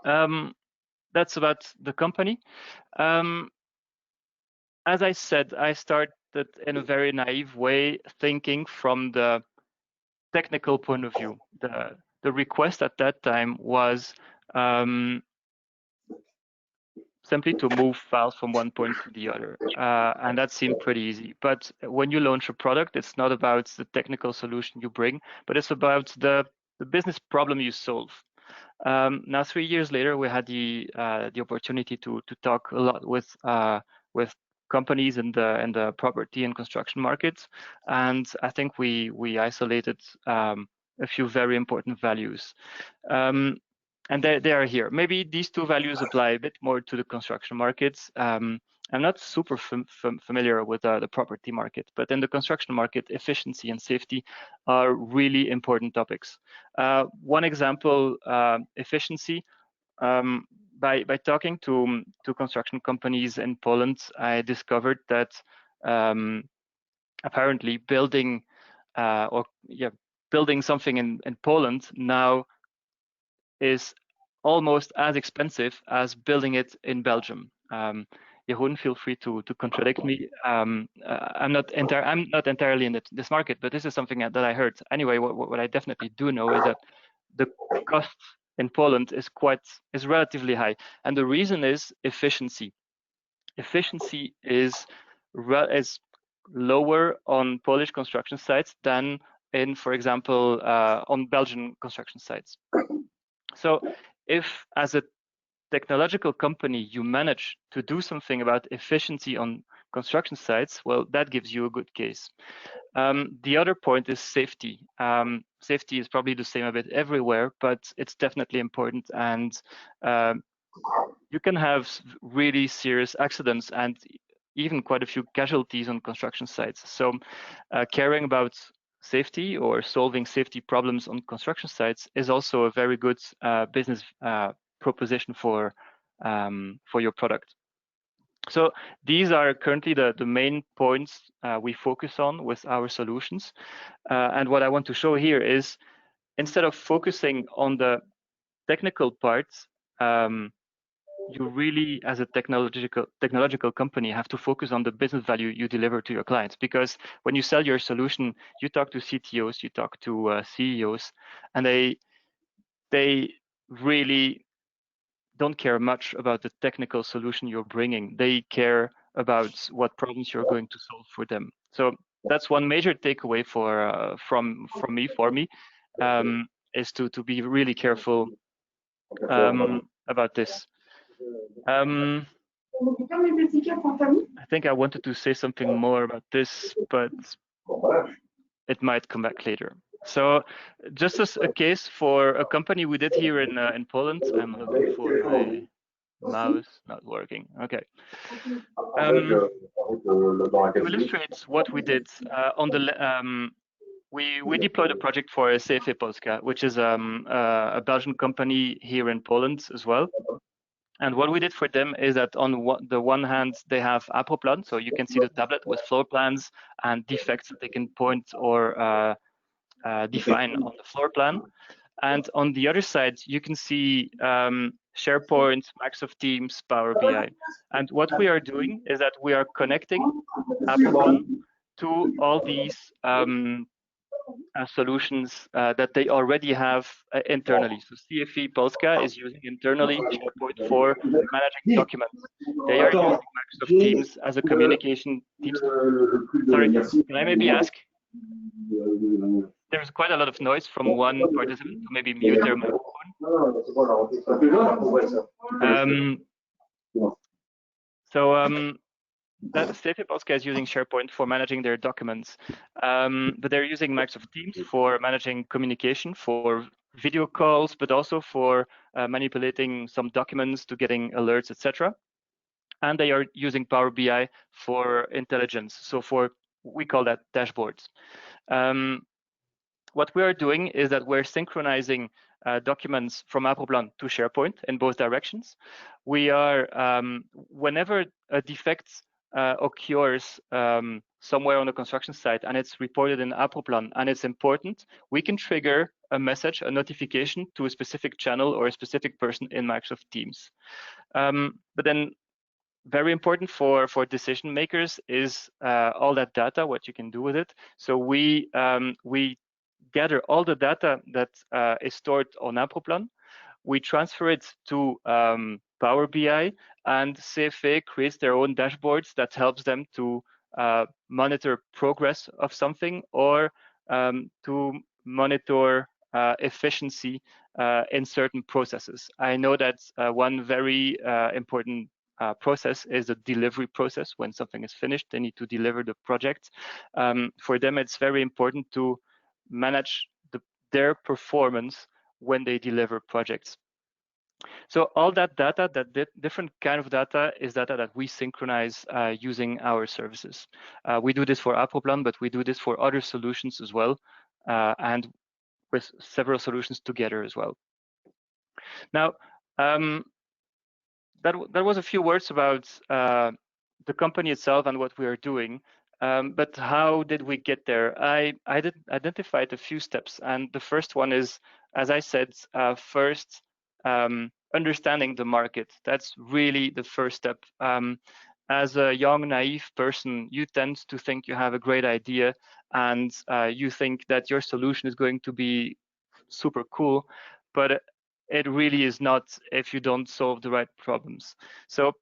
That's about the company. As I said, I started in a very naive way, thinking from the technical point of view. The request at that time was simply to move files from one point to the other, and that seemed pretty easy. But when you launch a product, it's not about the technical solution you bring, but it's about the business problem you solve. Now 3 years later, we had the opportunity to talk a lot with companies in the property and construction markets, and I think we isolated a few very important values, and they are here. Maybe these two values apply a bit more to the construction markets. I'm not super familiar with the property market, but in the construction market, efficiency and safety are really important topics. One example, efficiency. By talking to construction companies in Poland, I discovered that apparently building something in Poland now is almost as expensive as building it in Belgium. Jeroen, feel free to contradict me. I'm not entirely in this market, but this is something that I heard. Anyway, what I definitely do know is that the cost in Poland is relatively high, and the reason is efficiency. Efficiency is lower on Polish construction sites than in, for example, on Belgian construction sites. So if, as a technological company, you manage to do something about efficiency on construction sites, well, that gives you a good case. The other point is safety. Safety is probably the same a bit everywhere, but it's definitely important, and you can have really serious accidents and even quite a few casualties on construction sites. So caring about safety or solving safety problems on construction sites is also a very good business proposition for your product. So these are currently the main points we focus on with our solutions. And what I want to show here is, instead of focusing on the technical parts, you really, as a technological company, have to focus on the business value you deliver to your clients. Because when you sell your solution, you talk to CTOs, you talk to CEOs, and they really don't care much about the technical solution you're bringing. They care about what problems you're going to solve for them. So that's one major takeaway from me, is to be really careful about this. I think I wanted to say something more about this, but it might come back later. So just as a case for a company we did here in Poland, I'm looking for my mouse, not working. Okay. To illustrate what we did, we deployed a project for CFE Polska, which is a Belgian company here in Poland as well. And what we did for them is that on the one hand, they have Apoplan, so you can see the tablet with floor plans and defects that they can point or define on the floor plan. And on the other side, you can see SharePoint, Microsoft Teams, Power BI. And what we are doing is that we are connecting Apoplan to all these solutions that they already have internally. So CFE Polska is using internally SharePoint for managing documents. They are using Microsoft Teams as a communication team. Sorry, can I maybe ask? there's quite a lot of noise from one participant, so maybe mute their microphone. Steffi Polska is using SharePoint for managing their documents, but they're using Microsoft Teams for managing communication, for video calls, but also for manipulating some documents to getting alerts, etc. And they are using Power BI for intelligence, so we call that dashboards. What we are doing is that we're synchronizing documents from Appleplan to SharePoint in both directions. We are, whenever a defect occurs somewhere on the construction site and it's reported in Appleplan and it's important, we can trigger a message, a notification to a specific channel or a specific person in Microsoft Teams. But then very important for decision makers is all that data, what you can do with it. So we gather all the data that is stored on Appleplan. We transfer it to Power BI, and CFA creates their own dashboards that helps them to monitor progress of something or to monitor efficiency in certain processes. I know that one very important process is the delivery process. When something is finished, they need to deliver the project. For them, it's very important to manage their performance when they deliver projects. So all that data, that different kind of data, is data that we synchronize using our services. We do this for Appleplan, but we do this for other solutions as well, and with several solutions together as well. Now, that was a few words about the company itself and what we are doing. But how did we get there? I identified a few steps, and the first one is, as I said, first understanding the market. That's really the first step. As a young, naive person, you tend to think you have a great idea, and you think that your solution is going to be super cool, but it really is not if you don't solve the right problems. So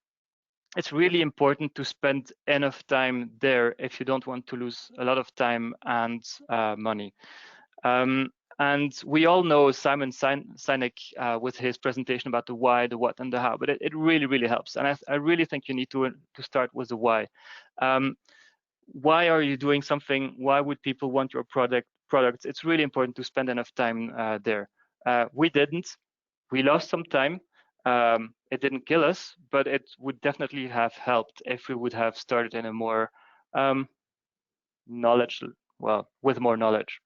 it's really important to spend enough time there if you don't want to lose a lot of time and money. And we all know Simon Sinek with his presentation about the why, the what, and the how, but it really, really helps. And I really think you need to start with the why. Why are you doing something? Why would people want your products? It's really important to spend enough time there. We didn't. We lost some time. It didn't kill us, but it would definitely have helped if we would have started in a more with more knowledge.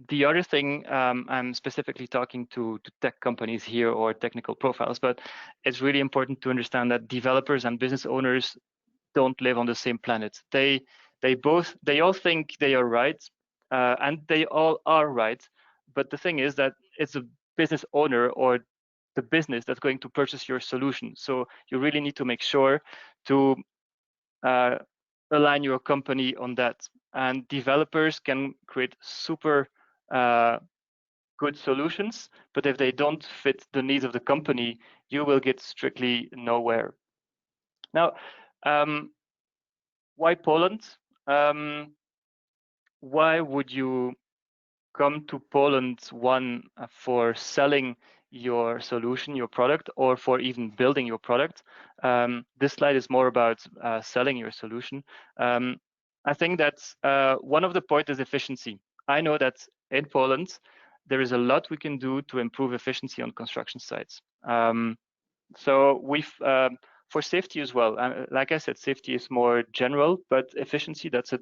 The other thing, I'm specifically talking to tech companies here or technical profiles, but it's really important to understand that developers and business owners don't live on the same planet. They all think they are right, and they all are right. But the thing is that it's a business owner or the business that's going to purchase your solution. So you really need to make sure to align your company on that. And developers can create super good solutions, but if they don't fit the needs of the company, you will get strictly nowhere. Now, why Poland? Why would you come to Poland, one, for selling your solution, your product, or for even building your product? This slide is more about selling your solution. I think that one of the points is efficiency. I know that in Poland, there is a lot we can do to improve efficiency on construction sites. So we've, for safety as well, like I said, safety is more general, but efficiency, that's a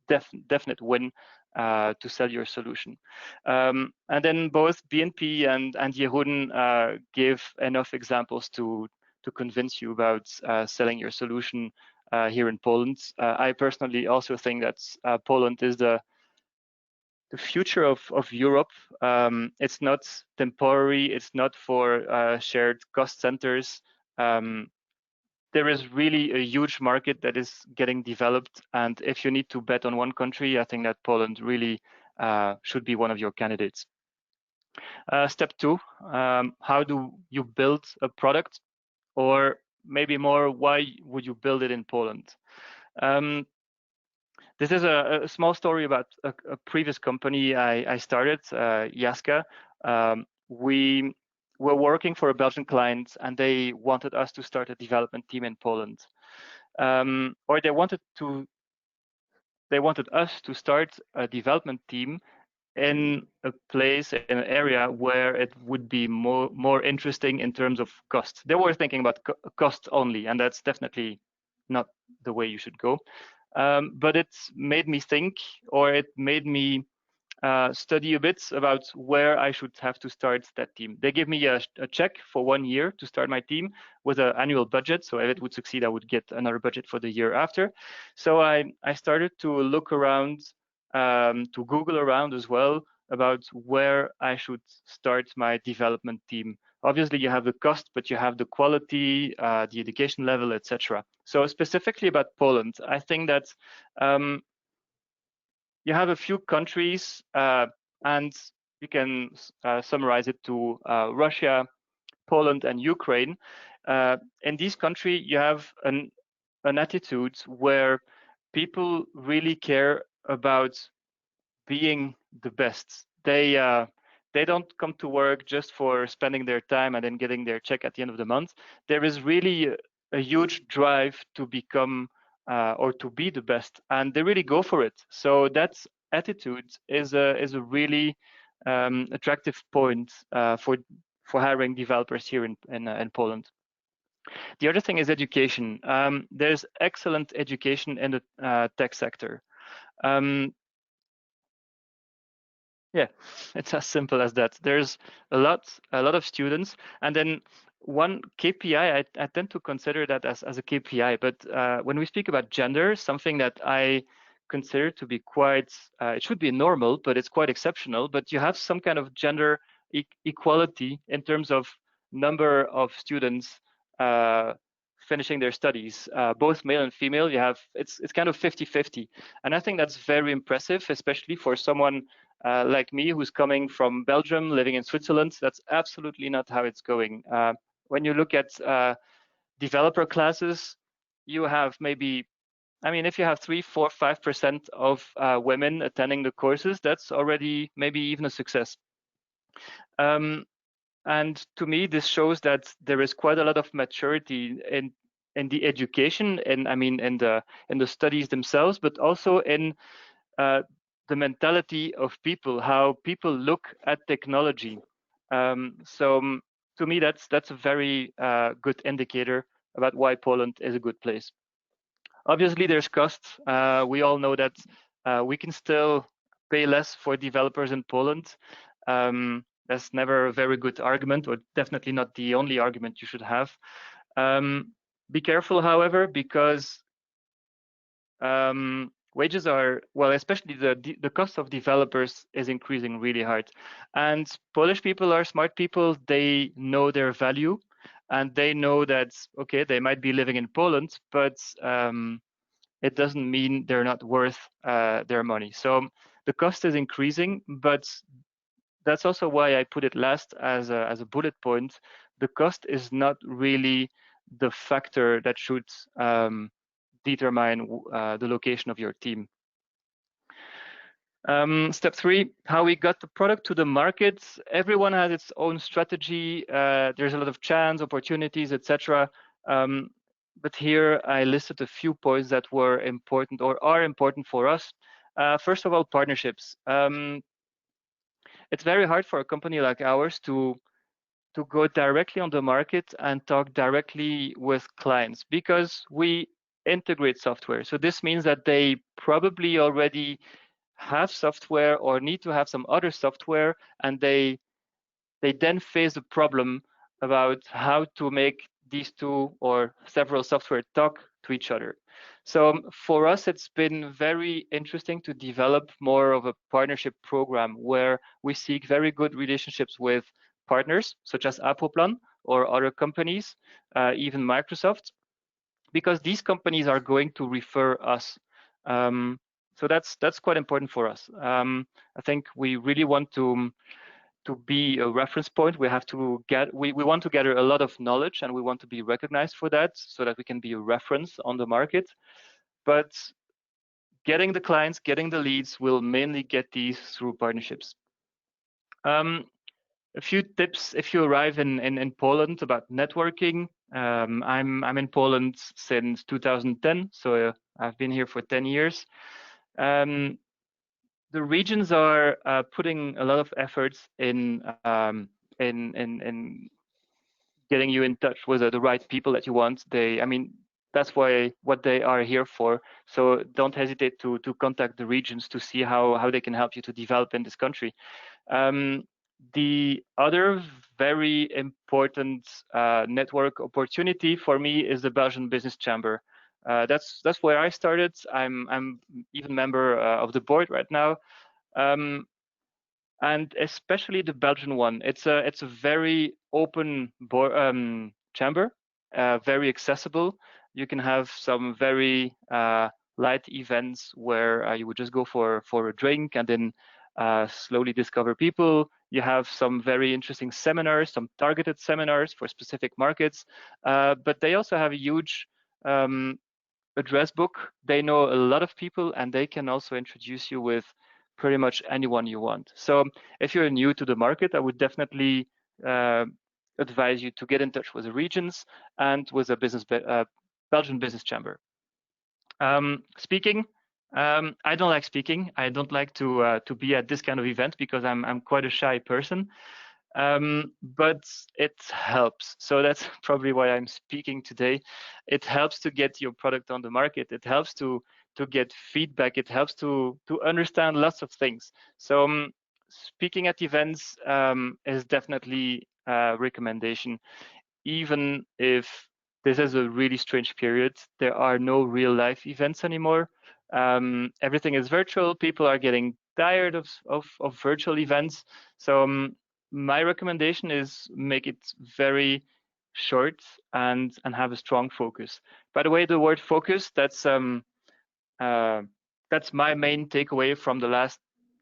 definite win to sell your solution. And then both BNP and Jeroen give enough examples to convince you about selling your solution here in Poland. I personally also think that Poland is the future of Europe. It's not temporary. It's not for shared cost centers. There is really a huge market that is getting developed. And if you need to bet on one country, I think that Poland really should be one of your candidates. Step two, how do you build a product? Or maybe more, why would you build it in Poland? This is a small story about a previous company I started, Nieciecka. We were working for a Belgian client, and they wanted us to start a development team in Poland, or they wanted us to start a development team in a place, in an area where it would be more interesting in terms of cost. They were thinking about cost only, and that's definitely not the way you should go. But it made me think, or it made me study a bit about where I should have to start that team. They gave me a check for 1 year to start my team with an annual budget. So if it would succeed, I would get another budget for the year after. So I started to look around, to Google around as well about where I should start my development team. Obviously, you have the cost, but you have the quality, the education level, etc. So specifically about Poland, I think that you have a few countries, and you can summarize it to Russia, Poland, and Ukraine. In these countries, you have an attitude where people really care about being the best. They don't come to work just for spending their time and then getting their check at the end of the month. There is really a huge drive to become or to be the best, and they really go for it. So that attitude is a really attractive point for hiring developers here in Poland. The other thing is education. There's excellent education in the tech sector. Yeah, it's as simple as that. There's a lot of students, and then one KPI, I tend to consider that as a KPI, but when we speak about gender, something that I consider to be quite, it should be normal, but it's quite exceptional, but you have some kind of gender equality in terms of number of students finishing their studies, both male and female. You have, it's kind of 50-50, and I think that's very impressive, especially for someone like me, who's coming from Belgium, living in Switzerland. That's absolutely not how it's going. When you look at developer classes, you have maybe, I mean, if you have 3, 4, 5% of women attending the courses, that's already maybe even a success. And to me, this shows that there is quite a lot of maturity in the education, and I mean in the studies themselves, but also in the mentality of people, how people look at technology. So to me, that's a very good indicator about why Poland is a good place. Obviously, there's costs. We all know that we can still pay less for developers in Poland. That's never a very good argument, or definitely not the only argument you should have. Be careful, however, because wages are, well, especially the cost of developers is increasing really hard. And Polish people are smart people. They know their value, and they know that, okay, they might be living in Poland, but it doesn't mean they're not worth their money. So the cost is increasing, but that's also why I put it last as a bullet point. The cost is not really the factor that should determine the location of your team. Step 3, how we got the product to the market. Everyone has its own strategy. There's a lot of chance, opportunities, etc. But here I listed a few points that were important or are important for us. First of all, partnerships. It's very hard for a company like ours to go directly on the market and talk directly with clients, because we integrate software. So this means that they probably already have software or need to have some other software, and they then face the problem about how to make these two or several software talk to each other. So for us, it's been very interesting to develop more of a partnership program where we seek very good relationships with partners such as Apoplan or other companies, even Microsoft, because these companies are going to refer us. So that's quite important for us. I think we really want to be a reference point. We have to we want to gather a lot of knowledge, and we want to be recognized for that, so that we can be a reference on the market. But getting the clients, getting the leads, we'll mainly get these through partnerships. A few tips if you arrive in Poland about networking. I'm in Poland since 2010, so I've been here for 10 years. The regions are putting a lot of efforts in getting you in touch with the right people that you want. That's what they are here for. So don't hesitate to contact the regions to see how they can help you to develop in this country. The other very important network opportunity for me is the Belgian Business Chamber. That's where I started. I'm even member of the board right now, and especially the Belgian one. It's a very open chamber, very accessible. You can have some very light events where you would just go for a drink and then slowly discover people. You have some very interesting seminars, some targeted seminars for specific markets, but they also have a huge address book. They know a lot of people, and they can also introduce you with pretty much anyone you want. So if you're new to the market, I would definitely advise you to get in touch with the regions and with a Belgian Business Chamber. Speaking. I don't like speaking. I don't like to be at this kind of event because I'm quite a shy person, but it helps. So that's probably why I'm speaking today. It helps to get your product on the market. It helps to get feedback. It helps to understand lots of things. So speaking at events is definitely a recommendation, even if this is a really strange period. There are no real life events anymore. Everything is virtual. People are getting tired of virtual events. So my recommendation is make it very short and have a strong focus. By the way, the word focus, that's my main takeaway from the last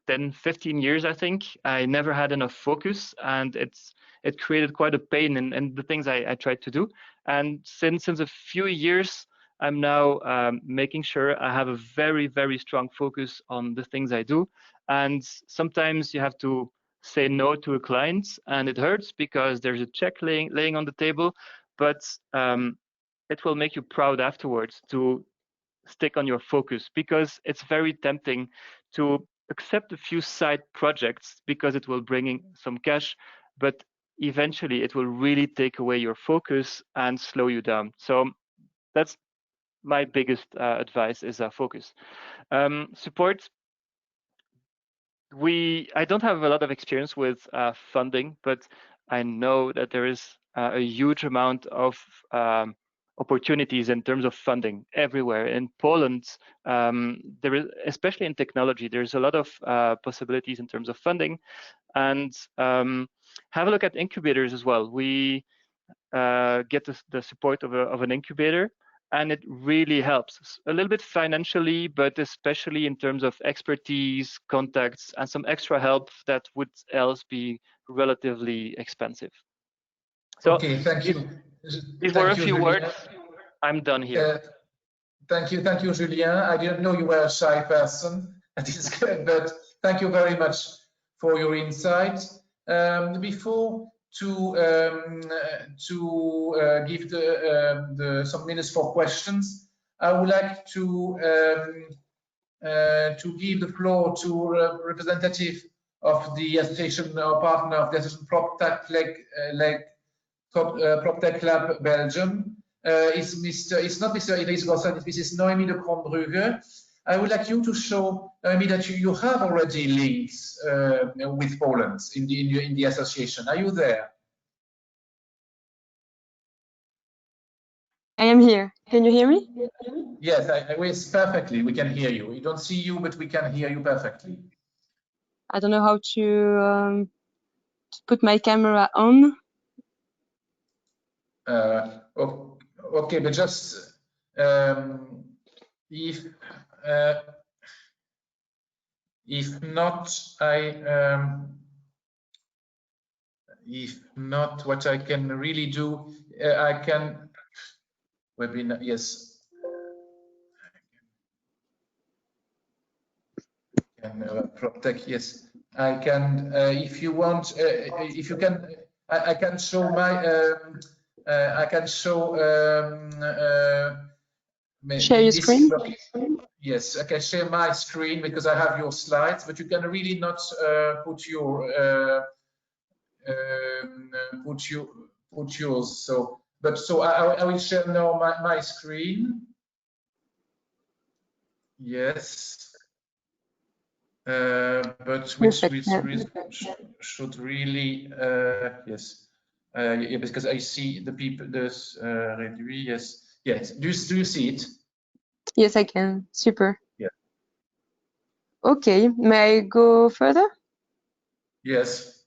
10-15 years. I think I never had enough focus, and it created quite a pain in the things I tried to do. And since a few years, I'm now making sure I have a very, very strong focus on the things I do. And sometimes you have to say no to a client, and it hurts because there's a check laying on the table, but it will make you proud afterwards to stick on your focus, because it's very tempting to accept a few side projects because it will bring in some cash, but eventually it will really take away your focus and slow you down. So that's my biggest advice, is focus. Support. I don't have a lot of experience with funding, but I know that there is a huge amount of opportunities in terms of funding everywhere. In Poland, there is, especially in technology, there's a lot of possibilities in terms of funding. And have a look at incubators as well. We get the support of an incubator, and it really helps a little bit financially, but especially in terms of expertise, contacts, and some extra help that would else be relatively expensive. So okay, thank you. These were a few words. I'm done here. Thank you, Julian. I didn't know you were a shy person. That is good, but thank you very much for your insight. Before give some minutes for questions, I would like to give the floor to a representative of the association or partner of the association PropTech Lab Belgium. It's not Mr. Iris Gossan, it's Mrs. Noemi de Krombrugge. I would like you to show me that you have already links with Poland in the association. Are you there? I am here. Can you hear me? Yes, yes, perfectly. We can hear you. We don't see you, but we can hear you perfectly. I don't know how to put my camera on. Okay, but just if not, what I can really do, I can webinar. Yes. And PropTech, yes, I can. If you want, if you can, I can show my. I can show. Share your screen. Yes, I can share my screen because I have your slides, but you can really not put your put yours. So, but so I will share now my screen. Yes. But which should really yes, yeah, because I see the people. This yes. Do you see it? Yes, I can. Super. Yeah. Okay, may I go further? Yes.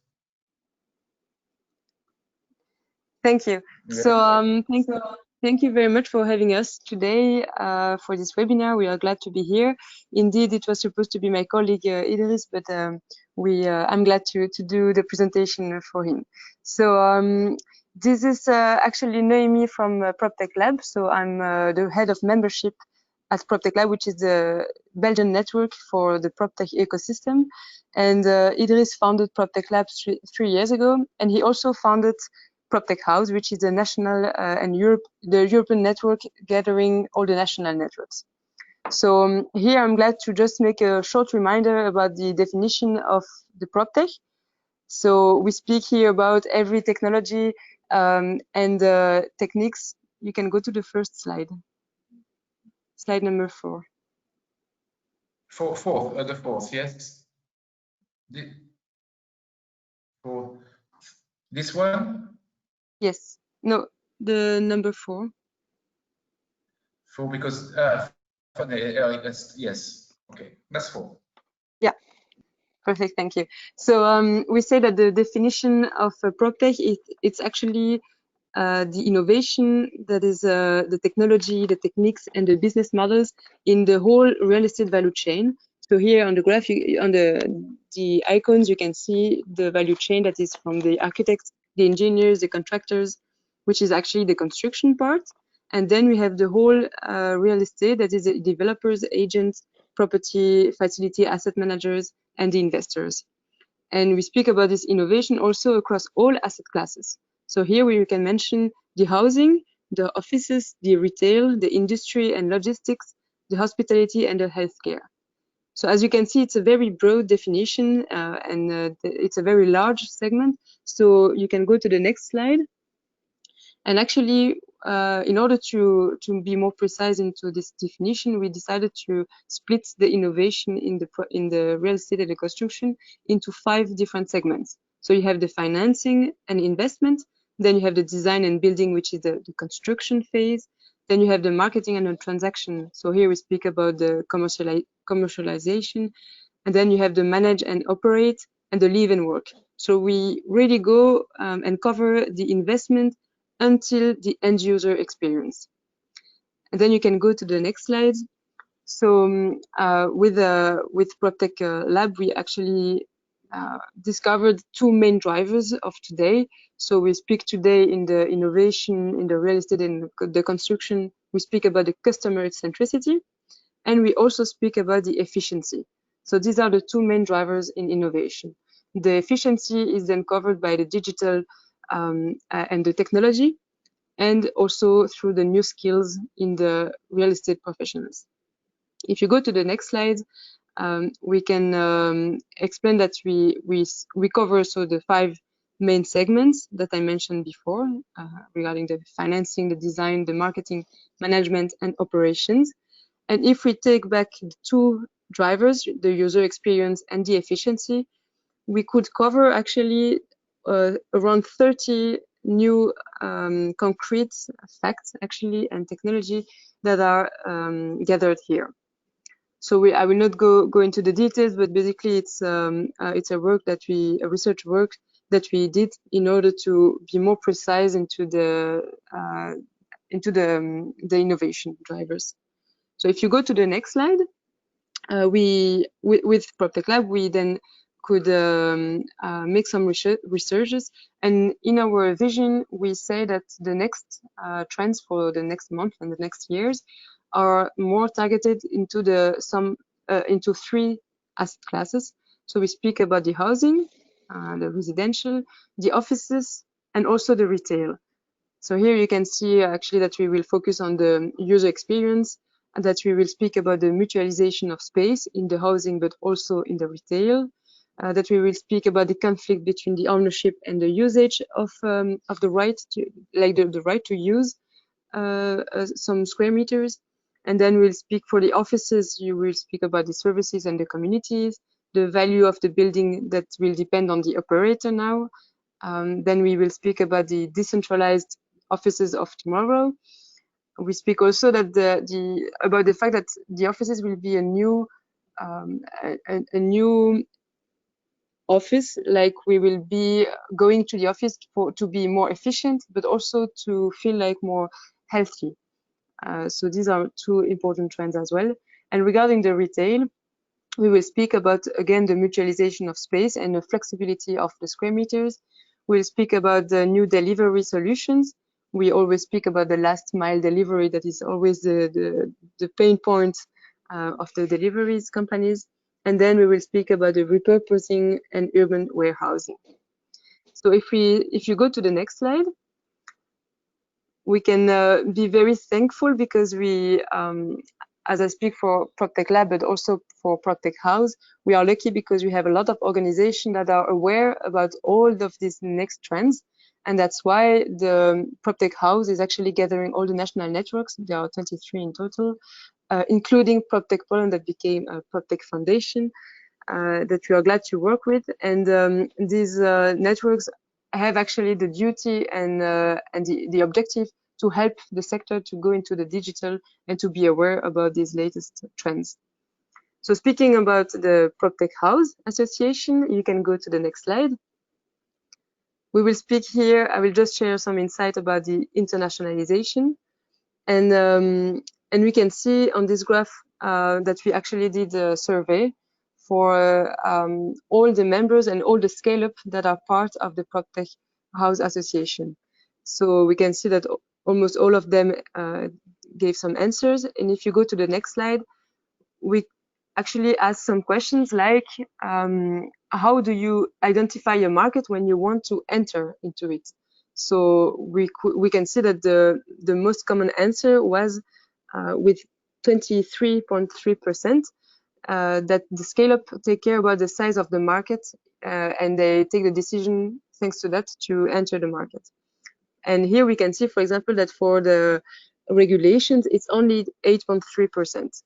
Thank you. Yeah. So thank you very much for having us today for this webinar. We are glad to be here. Indeed, it was supposed to be my colleague Idris, but I'm glad to do the presentation for him. So this is actually Noemi from PropTech Lab. So I'm the head of membership at PropTech Lab, which is the Belgian network for the PropTech ecosystem. And Idris founded PropTech Lab 3 years ago, and he also founded PropTech House, which is the national the European network gathering all the national networks. So here I'm glad to just make a short reminder about the definition of the PropTech. So we speak here about every technology and techniques. You can go to the first slide. Slide number 4. The fourth, yes. This one? Yes. No, the number 4. 4 because yes. Okay, that's 4. Yeah. Perfect. Thank you. So we say that the definition of PropTech it's actually the innovation that is the technology, the techniques, and the business models in the whole real estate value chain. So here on the graph, on the icons, you can see the value chain that is from the architects, the engineers, the contractors, which is actually the construction part. And then we have the whole real estate that is the developers, agents, property, facility, asset managers, and the investors. And we speak about this innovation also across all asset classes. So here we can mention the housing, the offices, the retail, the industry and logistics, the hospitality, and the healthcare. So as you can see, it's a very broad definition and it's a very large segment. So you can go to the next slide. And actually, in order to be more precise into this definition, we decided to split the innovation in the real estate and the construction into 5 different segments. So you have the financing and investment, then you have the design and building, which is the construction phase. Then you have the marketing and the transaction. So here we speak about the commercialization. And then you have the manage and operate and the live and work. So we really go and cover the investment until the end user experience. And then you can go to the next slide. So with PropTech Lab, we actually discovered 2 main drivers of today. So we speak today in the innovation, in the real estate and the construction, we speak about the customer centricity, and we also speak about the efficiency. So these are the 2 main drivers in innovation. The efficiency is then covered by the digital and the technology, and also through the new skills in the real estate professionals. If you go to the next slide, we can explain that we cover so the 5 main segments that I mentioned before regarding the financing, the design, the marketing, management, and operations. And if we take back the 2 drivers, the user experience and the efficiency, we could cover actually around 30 new concrete facts actually and technology that are gathered here. So I will not go into the details, but basically it's a research work that we did in order to be more precise into the innovation drivers. So if you go to the next slide, with PropTech Lab, we then could make some researches. And in our vision, we say that the next trends for the next month and the next years are more targeted into into 3 asset classes. So we speak about the housing, the residential, the offices, and also the retail. So here you can see actually that we will focus on the user experience, and that we will speak about the mutualization of space in the housing, but also in the retail. That we will speak about the conflict between the ownership and the usage of the right to, like the right to use some square meters. And then we'll speak for the offices. You will speak about the services and the communities, the value of the building that will depend on the operator now. Then we will speak about the decentralized offices of tomorrow. We speak also that about the fact that the offices will be a new office, like we will be going to the office to be more efficient, but also to feel like more healthy. So these are two important trends as well. And regarding the retail, we will speak about, again, the mutualization of space and the flexibility of the square meters. We'll speak about the new delivery solutions. We always speak about the last mile delivery. That is always the pain point of the deliveries companies. And then we will speak about the repurposing and urban warehousing. So if you go to the next slide, we can be very thankful because we, as I speak for PropTech Lab, but also for PropTech House, we are lucky because we have a lot of organizations that are aware about all of these next trends. And that's why the PropTech House is actually gathering all the national networks. There are 23 in total, including PropTech Poland that became a PropTech Foundation that we are glad to work with. And these networks have actually the duty and the objective to help the sector to go into the digital and to be aware about these latest trends. So speaking about the PropTech House Association, you can go to the next slide. We will speak here, I will just share some insight about the internationalization. And we can see on this graph that we actually did a survey for all the members and all the scale-up that are part of the PropTech House Association. So we can see that almost all of them gave some answers. And if you go to the next slide, we actually ask some questions like, how do you identify a market when you want to enter into it? So we can see that the most common answer was with 23.3%, that the scale-up take care about the size of the market and they take the decision thanks to that to enter the market. And here we can see, for example, that for the regulations, it's only 8.3%.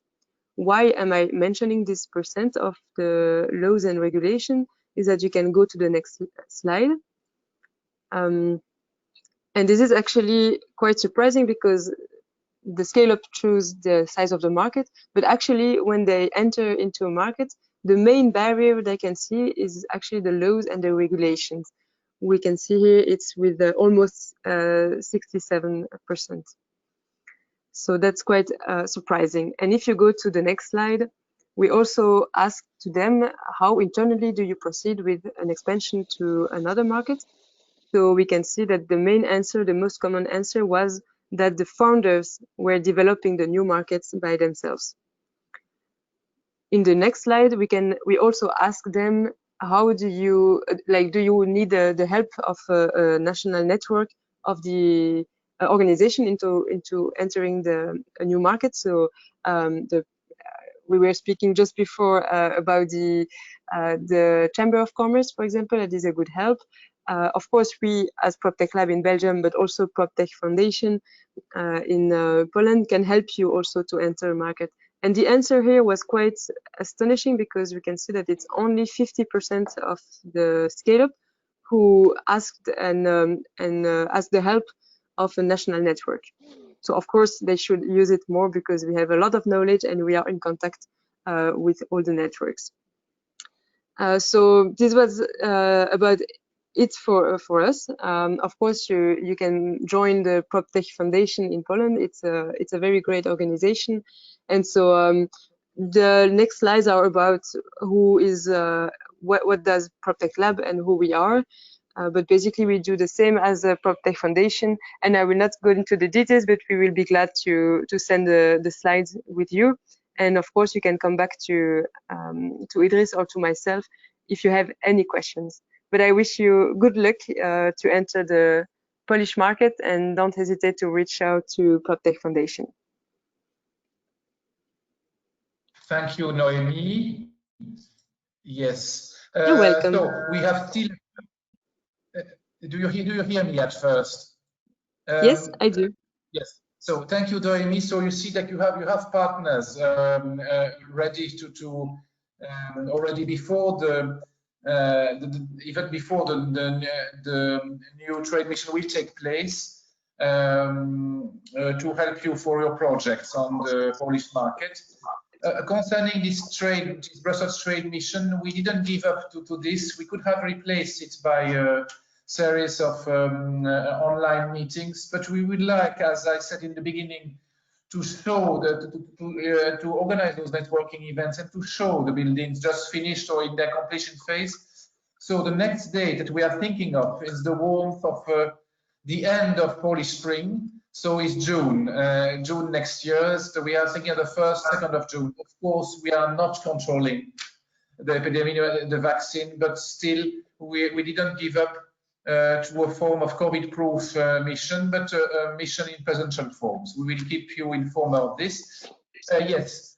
Why am I mentioning this percent of the laws and regulation? Is that you can go to the next slide. And this is actually quite surprising because the scale-up choose the size of the market, but actually when they enter into a market, the main barrier they can see is actually the laws and the regulations. We can see here it's with almost 67%. So that's quite surprising. And if you go to the next slide, we also asked to them, how internally do you proceed with an expansion to another market? So we can see that the main answer, the most common answer was that the founders were developing the new markets by themselves. In the next slide, we also ask them, how do you need the help of a national network of the organization into entering a new market? So we were speaking just before about the Chamber of Commerce, for example, that is a good help. Of course, we as PropTech Lab in Belgium, but also PropTech Foundation in Poland can help you also to enter a market. And the answer here was quite astonishing because we can see that it's only 50% of the scale-up who asked and asked the help of a national network. So of course they should use it more because we have a lot of knowledge and we are in contact with all the networks. So this was about it for us. Of course, you can join the PropTech Foundation in Poland. It's a very great organization, and so the next slides are about who is what does PropTech Lab and who we are. But basically, we do the same as the PropTech Foundation, and I will not go into the details, but we will be glad to send the slides with you. And of course, you can come back to Idris or to myself if you have any questions. But I wish you good luck to enter the Polish market, and don't hesitate to reach out to PropTech Foundation. Thank you, Noemi. Yes. You're welcome. So we have still. Do you hear me at first? Yes, I do. Yes. So thank you, Noemi. So you see that you have partners ready to already before even before the new trade mission will take place to help you for your projects on the Polish market. Concerning this Brussels trade mission, we didn't give up to this. We could have replaced it by a series of online meetings, but we would like, as I said in the beginning, to show to organize those networking events and to show the buildings just finished or in their completion phase. So the next date that we are thinking of is the warmth of the end of Polish spring. So it's June next year. So we are thinking of the 1st, 2nd of June. Of course, we are not controlling the epidemic, the vaccine, but still we didn't give up to a form of COVID-proof mission, but a mission in presential forms. We will keep you informed of this. Yes,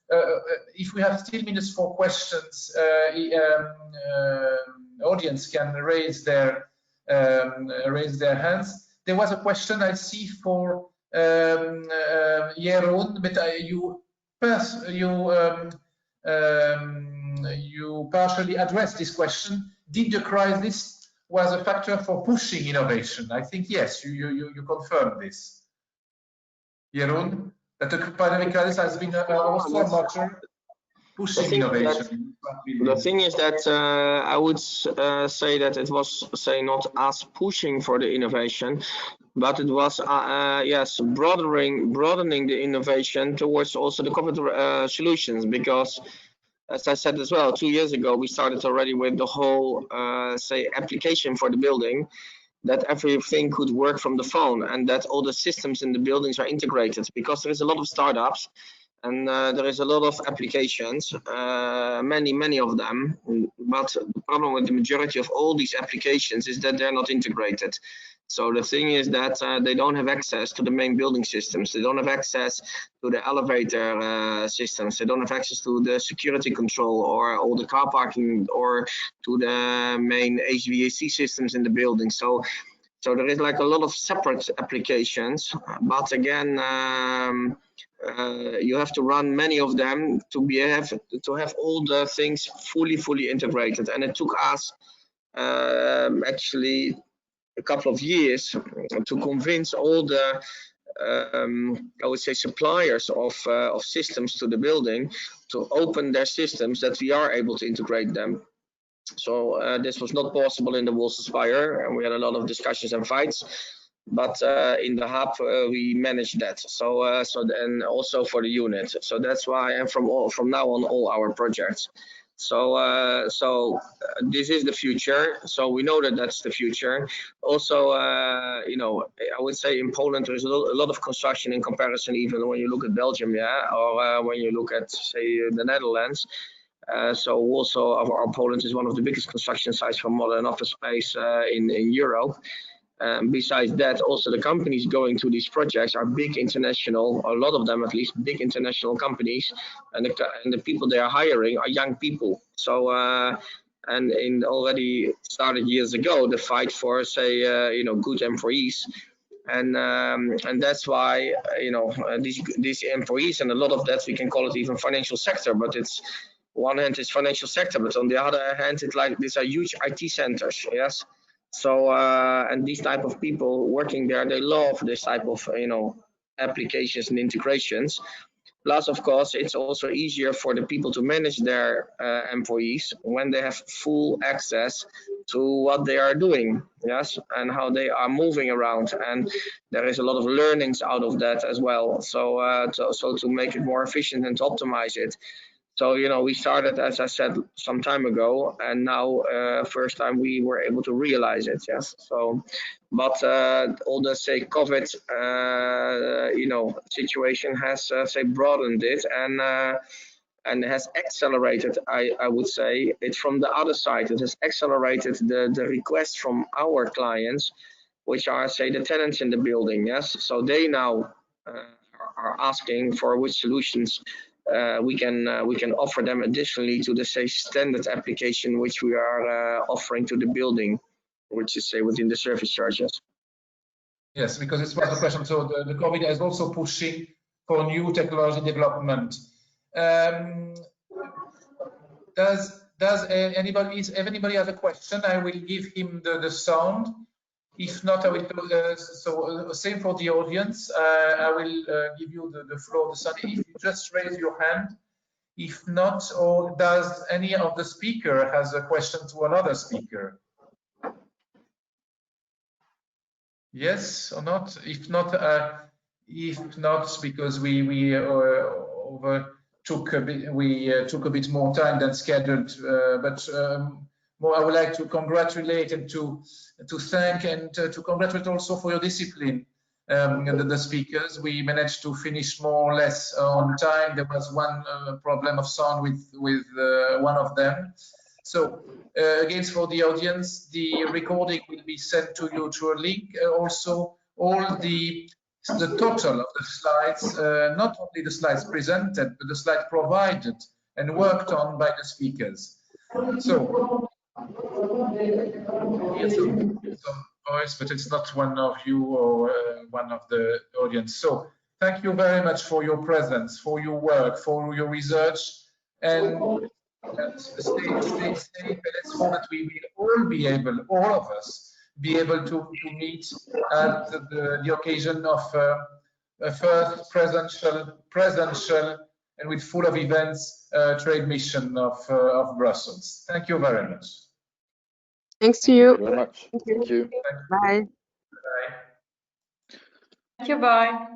if we have still minutes for questions, audience can raise their hands. There was a question I see for Jeroen, but you partially addressed this question. Did the crisis was a factor for pushing innovation? I think yes, you confirmed this. Jeroen, that the pandemic crisis has been also a factor pushing innovation. The thing is that I would say that it was, say, not us pushing for the innovation, but it was yes, broadening the innovation towards also the COVID solutions, because as I said as well, 2 years ago we started already with the whole say application for the building, that everything could work from the phone and that all the systems in the buildings are integrated, because there is a lot of startups and there is a lot of applications, many of them, but the problem with the majority of all these applications is that they're not integrated. So the thing is that they don't have access to the main building systems. They don't have access to the elevator systems. They don't have access to the security control or all the car parking or to the main HVAC systems in the building. So there is like a lot of separate applications, but again, you have to run many of them to have all the things fully integrated. And it took us actually a couple of years to convince all the I would say suppliers of systems to the building to open their systems, that we are able to integrate them. So this was not possible in the Walls Spire, and we had a lot of discussions and fights. But in the hub, we managed that. So then also for the unit. So that's why, and from now on, all our projects. So this is the future. So we know that that's the future. Also, you know, I would say in Poland there is a lot of construction in comparison, even when you look at Belgium, yeah, or when you look at, say, the Netherlands. So also our Poland is one of the biggest construction sites for modern office space in Europe. Besides that, also the companies going to these projects are big international, a lot of them at least, big international companies, and the people they are hiring are young people. So and in already started years ago the fight for, say, you know, good employees, and that's why you know these employees, and a lot of that we can call it even financial sector, but it's one hand is financial sector, but on the other hand it's like these are huge IT centers, yes. So and these type of people working there, they love this type of, you know, applications and integrations. Plus, of course, it's also easier for the people to manage their employees when they have full access to what they are doing, yes, and how they are moving around. And there is a lot of learnings out of that as well. So so to make it more efficient and to optimize it. So, you know, we started, as I said, some time ago, and now first time we were able to realize it, yes. So, but all the, say, COVID, you know, situation has, say, broadened it and has accelerated, I would say, it from the other side. It has accelerated the requests from our clients, which are, say, the tenants in the building, yes. So they now are asking for which solutions we can offer them additionally to the, say, standard application which we are offering to the building, which is, say, within the service charges. Yes, because this was the question. So the COVID is also pushing for new technology development. Does anybody, if anybody has a question, I will give him the sound. If not, I will so same for the audience. I will give you the floor, the sound. If you just raise your hand. If not, or does any of the speaker has a question to another speaker? Yes or not? If not, because we took a bit more time than scheduled, but more, I would like to congratulate and to thank and to congratulate also for your discipline. The speakers, we managed to finish more or less on time. There was one problem of sound with one of them. So again, for the audience, the recording will be sent to you through a link. Also, all the total of the slides, not only the slides presented, but the slides provided and worked on by the speakers. So yes, some voice, but it's not one of you or one of the audience. So thank you very much for your presence, for your work, for your research, and stay safe. And let's hope that we will all be able, all of us, be able to meet at the occasion of a first presential and with full of events trade mission of Brussels. Thank you very much. Thanks to you. Thank you very much. Thank you. Bye. Bye. Thank you. Bye.